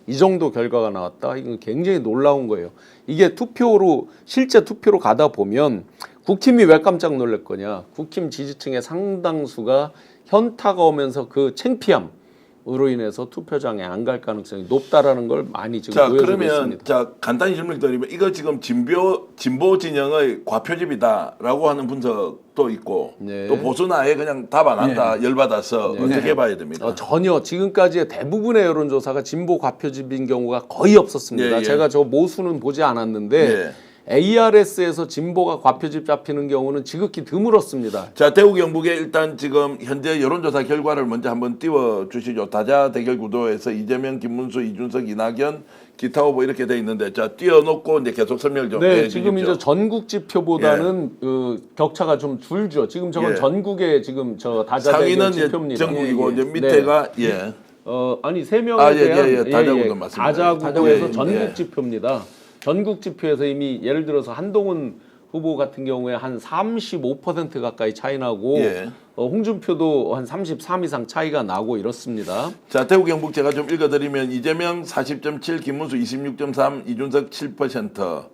이 정도 결과가 나왔다. 이건 굉장히 놀라운 거예요. 이게 투표로 실제 투표로 가다 보면 국힘이 왜 깜짝 놀랄 거냐. 국힘 지지층의 상당수가 현타가 오면서 그 창피함으로 인해서 투표장에 안 갈 가능성이 높다라는 걸 많이 지금 자, 보여주고 그러면 있습니다. 자 간단히 질문드리면 이거 지금 진보 진영의 과표집이다라고 하는 분석도 있고 네. 또 보수는 아예 그냥 답 안 한다 열받아서 어떻게 봐야 됩니까? 전혀 지금까지의 대부분의 여론조사가 진보 과표집인 경우가 거의 없었습니다. 예, 예. 제가 저 모수는 보지 않았는데 예. ARS에서 진보가 과표집 잡히는 경우는 지극히 드물었습니다. 자, 대구 경북에 일단 지금 현재 여론조사 결과를 먼저 한번 띄워 주시죠. 다자 대결 구도에서 이재명, 김문수, 이준석, 이낙연, 기타 후보 이렇게 돼 있는데 자 띄워놓고 이제 계속 설명 좀 네, 해주십시오. 지금 이제 전국 지표보다는 그 격차가 좀 줄죠. 지금 저건 예. 전국의 지금 저 다자 대결 상위는 이제 지표입니다. 전국이고 예, 이제 예. 밑에가 예. 아니 세 명에 아, 예, 대한 예, 예. 다자구도 맞습니다. 다자구에서 예, 전국 예. 지표입니다. 전국 지표에서 이미 예를 들어서 한동훈 후보 같은 경우에 한 35% 가까이 차이 나고 예. 홍준표도 한 33 이상 차이가 나고 이렇습니다. 자, 대구 경북 제가 좀 읽어드리면 이재명 40.7, 김문수 26.3, 이준석 7%,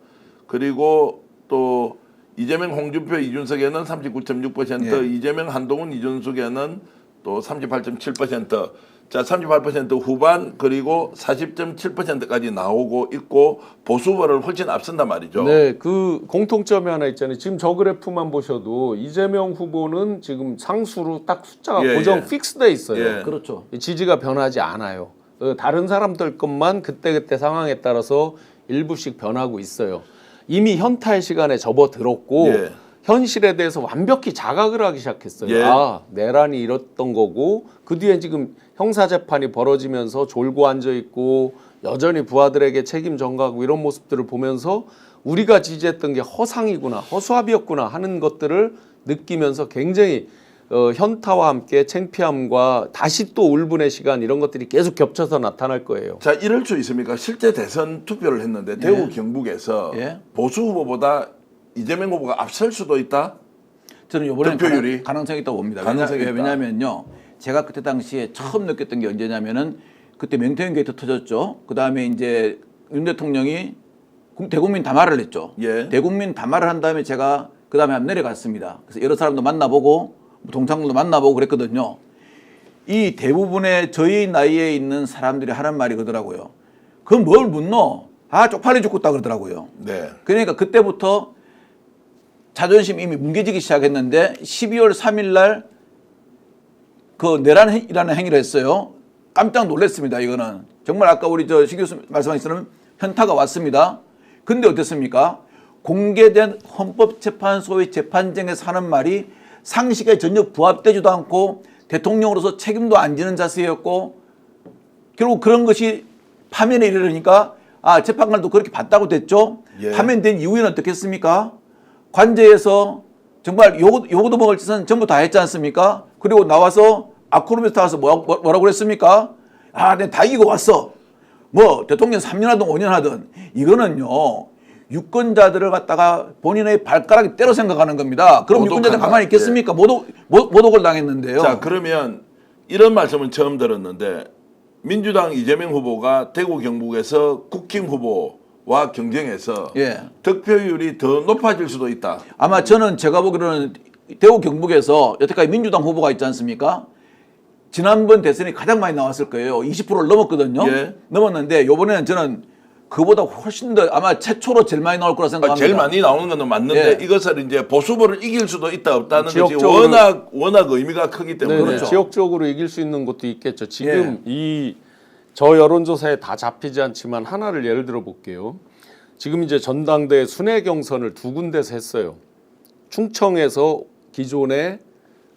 그리고 또 이재명, 홍준표, 이준석에는 39.6%, 예. 이재명, 한동훈, 이준석에는 또 38.7%. 자, 38% 후반 그리고 40.7%까지 나오고 있고 보수 후보를 훨씬 앞선단 말이죠. 네, 그 공통점이 하나 있잖아요. 지금 저 그래프만 보셔도 이재명 후보는 지금 상수로 딱 숫자가 예, 고정 예. 픽스돼 있어요. 예. 그렇죠. 지지가 변하지 않아요. 다른 사람들 것만 그때그때 상황에 따라서 일부씩 변하고 있어요. 이미 현타의 시간에 접어들었고 예. 현실에 대해서 완벽히 자각을 하기 시작했어요. 예. 아, 내란이 이랬던 거고 그 뒤에 지금 형사재판이 벌어지면서 졸고 앉아있고 여전히 부하들에게 책임 전가하고 이런 모습들을 보면서 우리가 지지했던 게 허상이구나, 허수아비였구나 하는 것들을 느끼면서 굉장히 현타와 함께 창피함과 다시 또 울분의 시간 이런 것들이 계속 겹쳐서 나타날 거예요. 자, 이럴 수 있습니까? 실제 대선 투표를 했는데 대구 경북에서 예. 보수 후보보다 이재명 후보가 앞설 수도 있다? 저는 이번에 득표율이? 가능성이 있다고 봅니다. 가능성이 있다. 왜냐면요. 제가 그때 당시에 처음 느꼈던 게 언제냐면은 그때 명태균 게이트 터졌죠. 그 다음에 이제 윤 대통령이 대국민 담화를 했죠. 예. 대국민 담화를 한 다음에 제가 그 다음에 한번 내려갔습니다. 그래서 여러 사람도 만나보고 동창들도 만나보고 그랬거든요. 이 대부분의 저희 나이에 있는 사람들이 하는 말이 그러더라고요. 그건 뭘 묻노? 아, 쪽팔려 죽겠다 그러더라고요. 네. 그러니까 그때부터 자존심이 이미 뭉개지기 시작했는데 12월 3일 날 그 내란이라는 행위를 했어요. 깜짝 놀랐습니다. 이거는 정말 아까 우리 시 교수 말씀하신 것처럼 현타가 왔습니다. 근데 어땠습니까? 공개된 헌법재판소의 재판정에서 하는 말이 상식에 전혀 부합되지도 않고 대통령으로서 책임도 안 지는 자세였고 결국 그런 것이 파면에 이르니까 아, 재판관도 그렇게 봤다고 됐죠. 예. 파면된 이후에는 어떻겠습니까? 관제에서 정말 요거도 먹을 짓은 전부 다 했지 않습니까? 그리고 나와서 아크로비스타 와서 뭐라고 그랬습니까? 아, 내가 다 이기고 왔어. 뭐 대통령 3년 하든 5년 하든 이거는요. 유권자들을 갖다가 본인의 발가락에 때려 생각하는 겁니다. 그럼 모독한다. 유권자들 가만히 있겠습니까? 모독을 당했는데요. 자, 그러면 이런 말씀은 처음 들었는데 민주당 이재명 후보가 대구 경북에서 국힘 후보와 경쟁해서 예. 득표율이 더 높아질 수도 있다. 아마 저는 제가 보기로는 대구 경북에서 여태까지 민주당 후보가 있지 않습니까? 지난번 대선이 가장 많이 나왔을 거예요. 20%를 넘었거든요. 예. 넘었는데 이번에는 저는 그보다 훨씬 더 아마 최초로 제일 많이 나올 거라 생각합니다. 제일 많이 나오는 건 맞는데 예. 이것을 이제 보수 후보를 이길 수도 있다 없다는 것이 지역적으로- 워낙 의미가 크기 때문에 네네, 지역적으로 이길 수 있는 것도 있겠죠. 지금 예. 저 여론조사에 다 잡히지 않지만 하나를 예를 들어 볼게요. 지금 이제 전당대 순회 경선을 두 군데서 했어요. 충청에서 기존에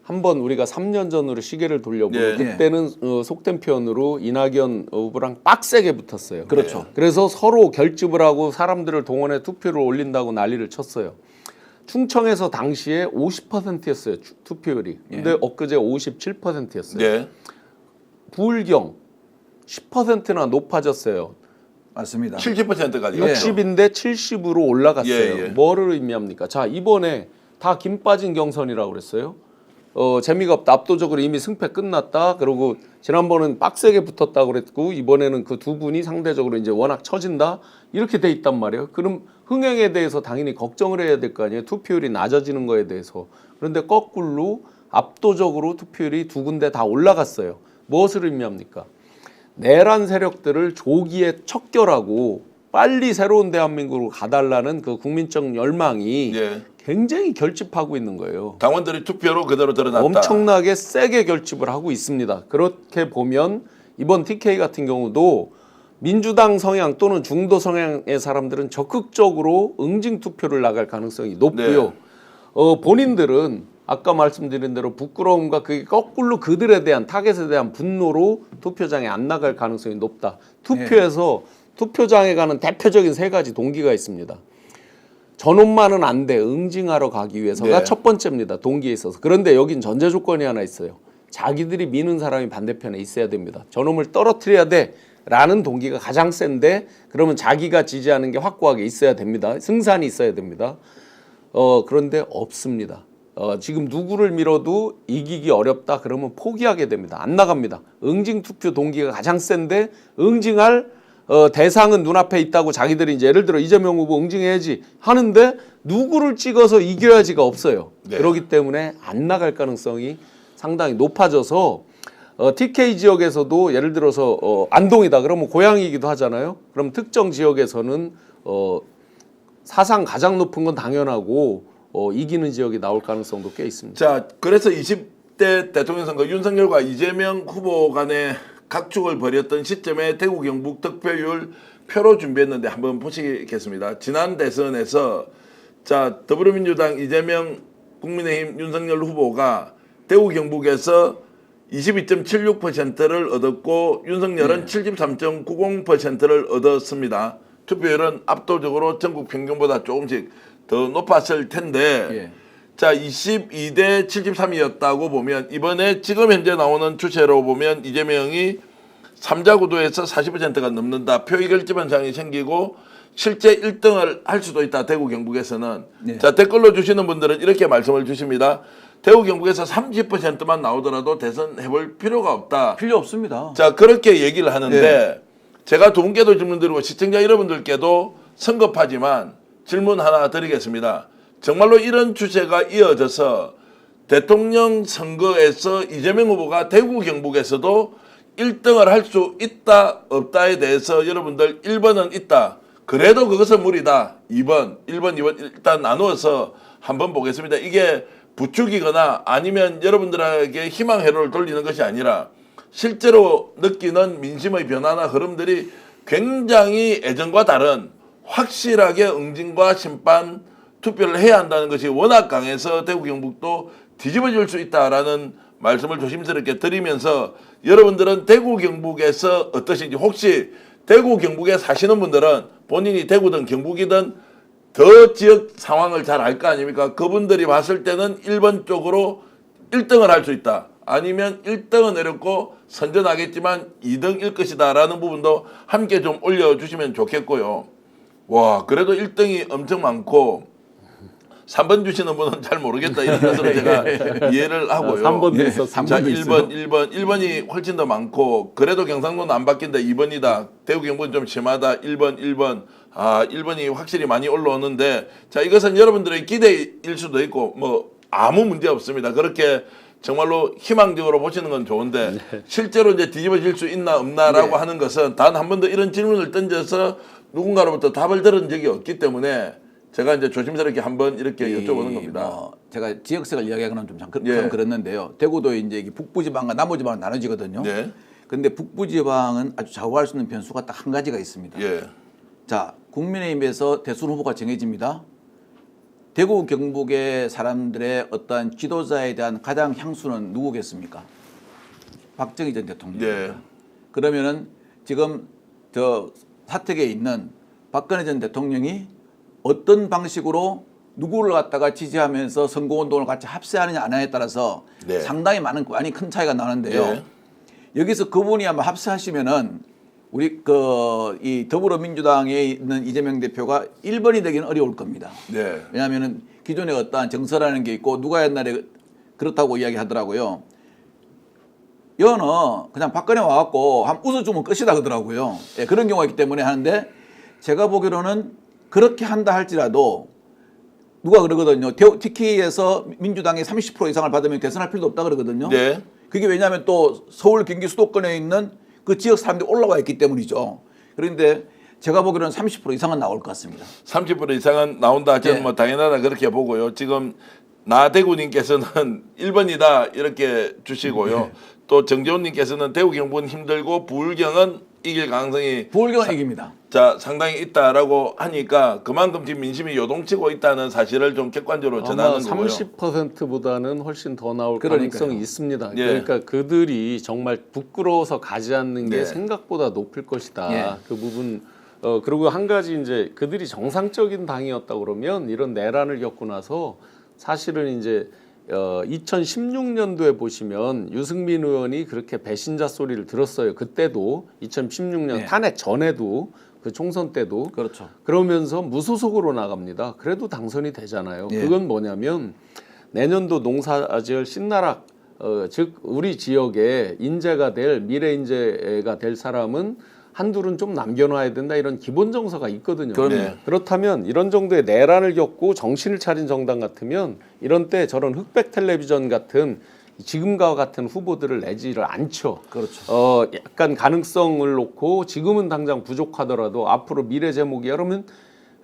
한번 우리가 3년 전으로 시계를 돌려보면 예. 그때는 속된 표현으로 이낙연 후보랑 빡세게 붙었어요. 그렇죠. 그래서 서로 결집을 하고 사람들을 동원해 투표를 올린다고 난리를 쳤어요. 충청에서 당시에 50%였어요. 투표율이. 근데 엊그제 57%였어요. 네. 부울경 10%나 높아졌어요. 맞습니다. 70%까지 예. 60인데 70으로 올라갔어요. 예, 예. 뭐를 의미합니까? 자, 이번에 다 김 빠진 경선이라고 그랬어요. 재미가 없다. 압도적으로 이미 승패 끝났다. 그리고 지난번은 빡세게 붙었다 그랬고 이번에는 그 두 분이 상대적으로 이제 워낙 처진다. 이렇게 돼 있단 말이에요. 그럼 흥행에 대해서 당연히 걱정을 해야 될 거 아니에요. 투표율이 낮아지는 거에 대해서. 그런데 거꾸로 압도적으로 투표율이 두 군데 다 올라갔어요. 무엇을 의미합니까? 내란 세력들을 조기에 척결하고 빨리 새로운 대한민국으로 가달라는 그 국민적 열망이 예. 굉장히 결집하고 있는 거예요. 당원들이 투표로 그대로 드러났다. 엄청나게 세게 결집을 하고 있습니다. 그렇게 보면 이번 TK 같은 경우도 민주당 성향 또는 중도 성향의 사람들은 적극적으로 응징 투표를 나갈 가능성이 높고요. 네. 본인들은 아까 말씀드린 대로 부끄러움과 그게 거꾸로 그들에 대한 타겟에 대한 분노로 투표장에 안 나갈 가능성이 높다. 투표에서 투표장에 가는 대표적인 세 가지 동기가 있습니다. 전원만은 안 돼. 응징하러 가기 위해서가 네. 첫 번째입니다. 동기에 있어서. 그런데 여긴 전제 조건이 하나 있어요. 자기들이 미는 사람이 반대편에 있어야 됩니다. 저놈을 떨어뜨려야 돼. 라는 동기가 가장 센데 그러면 자기가 지지하는 게 확고하게 있어야 됩니다. 승산이 있어야 됩니다. 그런데 없습니다. 지금 누구를 밀어도 이기기 어렵다 그러면 포기하게 됩니다. 안 나갑니다. 응징 투표 동기가 가장 센데 응징할 대상은 눈앞에 있다고 자기들이 이제 예를 들어 이재명 후보 응징해야지 하는데 누구를 찍어서 이겨야지가 없어요. 네. 그렇기 때문에 안 나갈 가능성이 상당히 높아져서 TK 지역에서도 예를 들어서 안동이다 그러면 고향이기도 하잖아요. 그럼 특정 지역에서는 사상 가장 높은 건 당연하고 이기는 지역이 나올 가능성도 꽤 있습니다. 자, 그래서 20대 대통령 선거 윤석열과 이재명 후보 간의 각축을 벌였던 시점에 대구 경북 득표율 표로 준비했는데 한번 보시겠습니다. 지난 대선에서 자, 더불어민주당 이재명 국민의힘 윤석열 후보가 대구 경북에서 22.76%를 얻었고 윤석열은 73.90%를 얻었습니다. 투표율은 압도적으로 전국 평균보다 조금씩 더 높았을 텐데 자 22대 73이었다고 보면 이번에 지금 현재 나오는 추세로 보면 이재명이 3자 구도에서 40%가 넘는다. 표의 결집 현상이 생기고 실제 1등을 할 수도 있다. 대구 경북에서는. 자 댓글로 주시는 분들은 이렇게 말씀을 주십니다. 대구 경북에서 30%만 나오더라도 대선 해볼 필요가 없다. 필요 없습니다. 자 그렇게 얘기를 하는데 제가 두 분께도 질문 드리고 시청자 여러분들께도 성급하지만 질문 하나 드리겠습니다. 정말로 이런 추세가 이어져서 대통령 선거에서 이재명 후보가 대구 경북에서도 1등을 할 수 있다 없다에 대해서 여러분들 1번은 있다. 그래도 그것은 무리다. 2번, 1번, 2번 일단 나누어서 한번 보겠습니다. 이게 부추기거나 아니면 여러분들에게 희망 회로를 돌리는 것이 아니라 실제로 느끼는 민심의 변화나 흐름들이 굉장히 예전과 다른 확실하게 응징과 심판 투표를 해야 한다는 것이 워낙 강해서 대구 경북도 뒤집어질 수 있다라는 말씀을 조심스럽게 드리면서 여러분들은 대구 경북에서 어떠신지 혹시 대구 경북에 사시는 분들은 본인이 대구든 경북이든 더 지역 상황을 잘 알 거 아닙니까? 그분들이 봤을 때는 1번 쪽으로 1등을 할 수 있다. 아니면 1등은 내렸고 선전하겠지만 2등일 것이다라는 부분도 함께 좀 올려주시면 좋겠고요. 와, 그래도 1등이 엄청 많고 3번 주시는 분은 잘 모르겠다 이런 것으로 제가 이해를 하고요. 3번도 있었습니다. 자, 1번이 훨씬 더 많고 그래도 경상도는 안 바뀐다 2번이다. 대구 경북은 좀 심하다 1번. 아, 1번이 확실히 많이 올라오는데 자, 이것은 여러분들의 기대일 수도 있고 뭐 아무 문제 없습니다. 그렇게 정말로 희망적으로 보시는 건 좋은데 실제로 이제 뒤집어질 수 있나 없나라고 하는 것은 단 한 번도 이런 질문을 던져서 누군가로부터 답을 들은 적이 없기 때문에 제가 이제 조심스럽게 한번 이렇게 여쭤보는 겁니다. 제가 지역색을 이야기하거나 좀 예. 그랬는데요. 대구도 이제 이게 북부지방과 남부지방 나눠지거든요. 예. 그런데 북부지방은 아주 좌우할 수 있는 변수가 딱 한 가지가 있습니다. 예. 자, 국민의힘에서 대선 후보가 정해집니다. 대구 경북의 사람들의 어떤 지도자에 대한 가장 향수는 누구겠습니까? 박정희 전 대통령입니다. 예. 그러면은 지금 저 사택에 있는 박근혜 전 대통령이 어떤 방식으로 누구를 갖다가 지지하면서 선거운동을 같이 합세하느냐 안 하느냐에 따라서 네. 상당히 많이 큰 차이가 나는데요. 예. 여기서 그분이 아마 합세하시면은 우리 이 더불어민주당에 있는 이재명 대표가 1번이 되기는 어려울 겁니다. 네. 왜냐하면은 기존에 어떠한 정서라는 게 있고 누가 옛날에 그렇다고 이야기하더라고요. 여는 그냥 박근혜 와갖고 한 웃어주면 끝이다 그러더라고요. 예, 그런 경우가 있기 때문에 하는데 제가 보기로는 그렇게 한다 할지라도 누가 그러거든요. TK에서 민주당이 30% 이상을 받으면 대선할 필요도 없다 그러거든요. 네. 그게 왜냐하면 또 서울 경기 수도권에 있는 그 지역 사람들이 올라와 있기 때문이죠. 그런데 제가 보기로는 30% 이상은 나올 것 같습니다. 30% 이상은 나온다. 저는 예. 뭐 당연하다 그렇게 보고요. 지금 나대구님께서는 1번이다 이렇게 주시고요. 또 정재훈님께서는 대구 경북은 힘들고 부울경은 이길 가능성이 부울경은 이깁니다. 자 상당히 있다라고 하니까 그만큼 지금 민심이 요동치고 있다는 사실을 좀 객관적으로 아마 전하는 거고요. 30%보다는 훨씬 더 나올 그러니까요. 가능성이 있습니다. 예. 그러니까 그들이 정말 부끄러워서 가지 않는 게 네. 생각보다 높을 것이다. 예. 그 부분 그리고 한 가지 이제 그들이 정상적인 당이었다 그러면 이런 내란을 겪고 나서 사실은 이제 2016년도에 보시면 유승민 의원이 그렇게 배신자 소리를 들었어요. 그때도 2016년 네. 탄핵 전에도 그 총선 때도 그렇죠. 그러면서 무소속으로 나갑니다. 그래도 당선이 되잖아요. 예. 그건 뭐냐면 내년도 농사지을 신나락 즉 우리 지역에 인재가 될 미래 인재가 될 사람은 한둘은 좀 남겨놔야 된다 이런 기본 정서가 있거든요. 네. 그렇다면 이런 정도의 내란을 겪고 정신을 차린 정당 같으면 이런 때 저런 흑백 텔레비전 같은 지금과 같은 후보들을 내지를 않죠. 그렇죠. 약간 가능성을 놓고 지금은 당장 부족하더라도 앞으로 미래 제목이야 그러면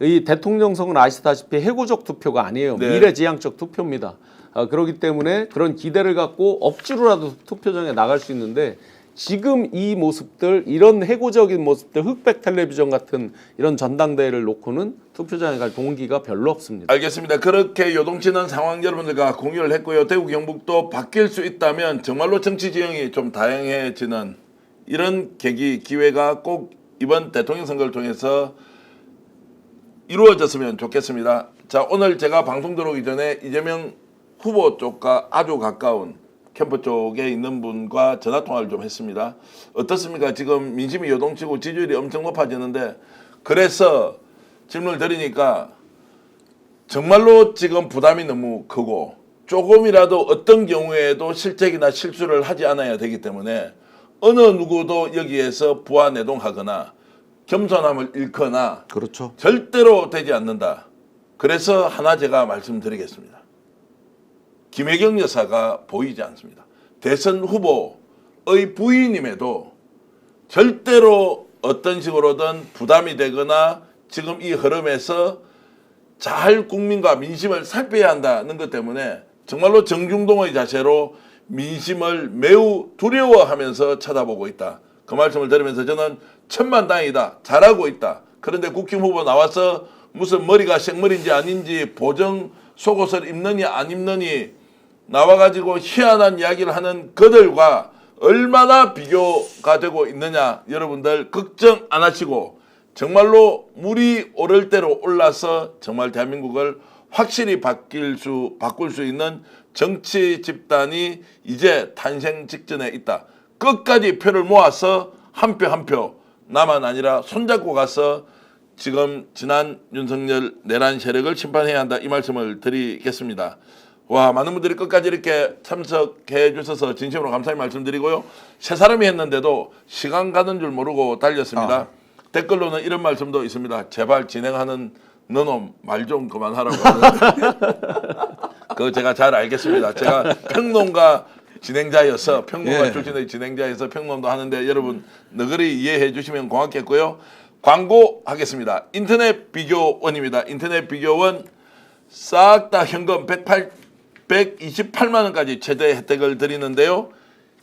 이 대통령 선거는 아시다시피 해고적 투표가 아니에요. 네. 미래지향적 투표입니다. 그렇기 때문에 그런 기대를 갖고 억지로라도 투표장에 나갈 수 있는데 지금 이 모습들 이런 해고적인 모습들 흑백 텔레비전 같은 이런 전당대회를 놓고는 투표장에 갈 동기가 별로 없습니다. 알겠습니다. 그렇게 요동치는 상황 여러분들과 공유를 했고요. 대구 경북도 바뀔 수 있다면 정말로 정치 지형이 좀 다양해지는 이런 계기 기회가 꼭 이번 대통령 선거를 통해서 이루어졌으면 좋겠습니다. 자, 오늘 제가 방송 들어오기 전에 이재명 후보 쪽과 아주 가까운 캠프 쪽에 있는 분과 전화 통화를 좀 했습니다. 어떻습니까? 지금 민심이 요동치고 지지율이 엄청 높아지는데 그래서 질문을 드리니까 정말로 지금 부담이 너무 크고 조금이라도 어떤 경우에도 실책이나 실수를 하지 않아야 되기 때문에 어느 누구도 여기에서 부하내동하거나 겸손함을 잃거나 그렇죠. 절대로 되지 않는다. 그래서 하나 제가 말씀드리겠습니다. 김혜경 여사가 보이지 않습니다. 대선 후보의 부인임에도 절대로 어떤 식으로든 부담이 되거나 지금 이 흐름에서 잘 국민과 민심을 살펴야 한다는 것 때문에 정말로 정중동의 자세로 민심을 매우 두려워하면서 쳐다보고 있다. 그 말씀을 드리면서 저는 천만다행이다. 잘하고 있다. 그런데 국힘 후보 나와서 무슨 머리가 생머리인지 아닌지 보정 속옷을 입느니 안 입느니 나와가지고 희한한 이야기를 하는 그들과 얼마나 비교가 되고 있느냐 여러분들 걱정 안 하시고 정말로 물이 오를 대로 올라서 정말 대한민국을 확실히 바꿀 수 있는 정치 집단이 이제 탄생 직전에 있다. 끝까지 표를 모아서 한 표 한 표 나만 아니라 손잡고 가서 지금 지난 윤석열 내란 세력을 심판해야 한다, 이 말씀을 드리겠습니다. 와, 많은 분들이 끝까지 이렇게 참석해 주셔서 진심으로 감사의 말씀드리고요. 세 사람이 했는데도 시간 가는 줄 모르고 달렸습니다. 댓글로는 이런 말씀도 있습니다. 제발 진행하는 너놈 말 좀 그만하라고 하는. 그거 제가 잘 알겠습니다. 제가 평론가 진행자여서 평론가 출신의 진행자여서 평론도 하는데 여러분 너그리 이해해 주시면 고맙겠고요. 광고하겠습니다. 인터넷 비교원입니다. 인터넷 비교원 싹 다 현금 128만 원까지 최대 혜택을 드리는데요.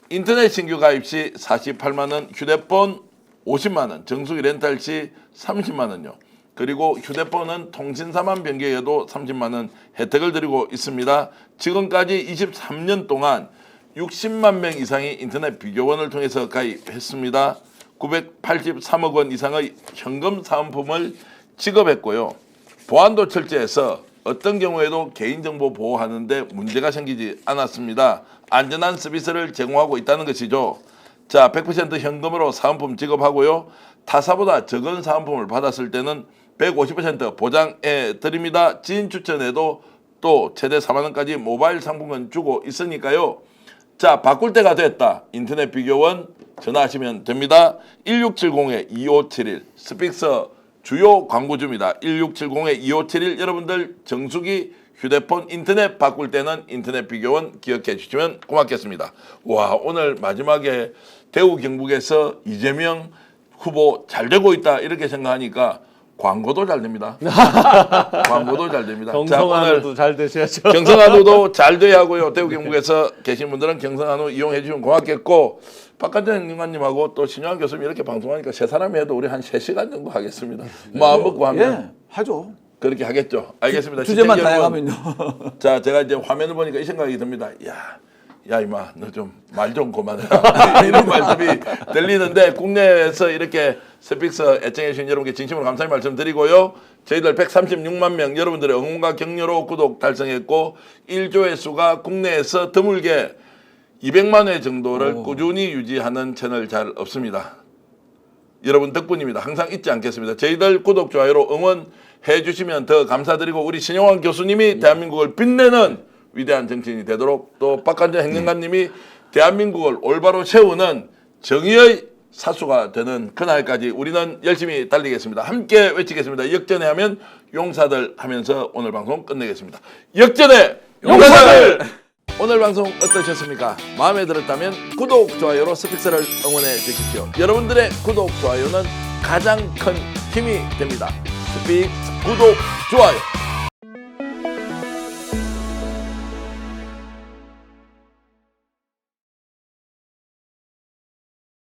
인터넷 신규 가입 시 48만 원, 휴대폰 50만 원, 정수기 렌탈 시 30만 원요. 그리고 휴대폰은 통신사만 변경해도 30만 원 혜택을 드리고 있습니다. 지금까지 23년 동안 60만 명 이상이 인터넷 비교원을 통해서 가입했습니다. 983억 원 이상의 현금 사은품을 지급했고요. 보안도 철저해서 어떤 경우에도 개인정보 보호하는데 문제가 생기지 않았습니다. 안전한 서비스를 제공하고 있다는 것이죠. 자, 100% 현금으로 사은품 지급하고요. 타사보다 적은 사은품을 받았을 때는 150% 보장해 드립니다. 지인 추천에도 또 최대 4만 원까지 모바일 상품권 주고 있으니까요. 자, 바꿀 때가 됐다. 인터넷 비교원 전화하시면 됩니다. 1670-2571 스픽서 주요 광고주입니다. 1670-2571 여러분들 정수기, 휴대폰, 인터넷 바꿀 때는 인터넷 비교원 기억해 주시면 고맙겠습니다. 와, 오늘 마지막에 대구 경북에서 이재명 후보 잘 되고 있다 이렇게 생각하니까 광고도 잘 됩니다. 광고도 잘 됩니다. 경성한우도 잘 되셔야죠. 경성한우도 잘 돼야 하고요. 대구 경북에서 계신 분들은 경성한우 이용해 주시면 고맙겠고, 박관정 행정관님하고 또 신영환 교수님 이렇게 방송하니까 세 사람이 해도 우리 한 3시간 정도 하겠습니다. 마음 먹고 하면 하죠. 그렇게 하겠죠. 알겠습니다. 주제만 시청자 여러분, 다양하면요. 자, 제가 이제 화면을 보니까 이 생각이 듭니다. 야 이마 너 좀 말 좀 그만해라 이런 말씀이 들리는데, 국내에서 이렇게 스픽서 애청해 주신 여러분께 진심으로 감사의 말씀드리고요. 저희들 136만 명 여러분들의 응원과 격려로 구독 달성했고 1조회수가 국내에서 드물게 200만 회 정도를 꾸준히 유지하는 채널 잘 없습니다. 여러분 덕분입니다. 항상 잊지 않겠습니다. 저희들 구독, 좋아요로 응원해 주시면 더 감사드리고, 우리 신영환 교수님이 대한민국을 빛내는 위대한 정치인이 되도록, 또 박관정 행정관님이 대한민국을 올바로 세우는 정의의 사수가 되는 그날까지 우리는 열심히 달리겠습니다. 함께 외치겠습니다. 역전에 하면 용사들 하면서 오늘 방송 끝내겠습니다. 역전의 용사들! 오늘 방송 어떠셨습니까? 마음에 들었다면 구독, 좋아요로 스픽스를 응원해 주십시오. 여러분들의 구독, 좋아요는 가장 큰 힘이 됩니다. 스픽스 구독, 좋아요.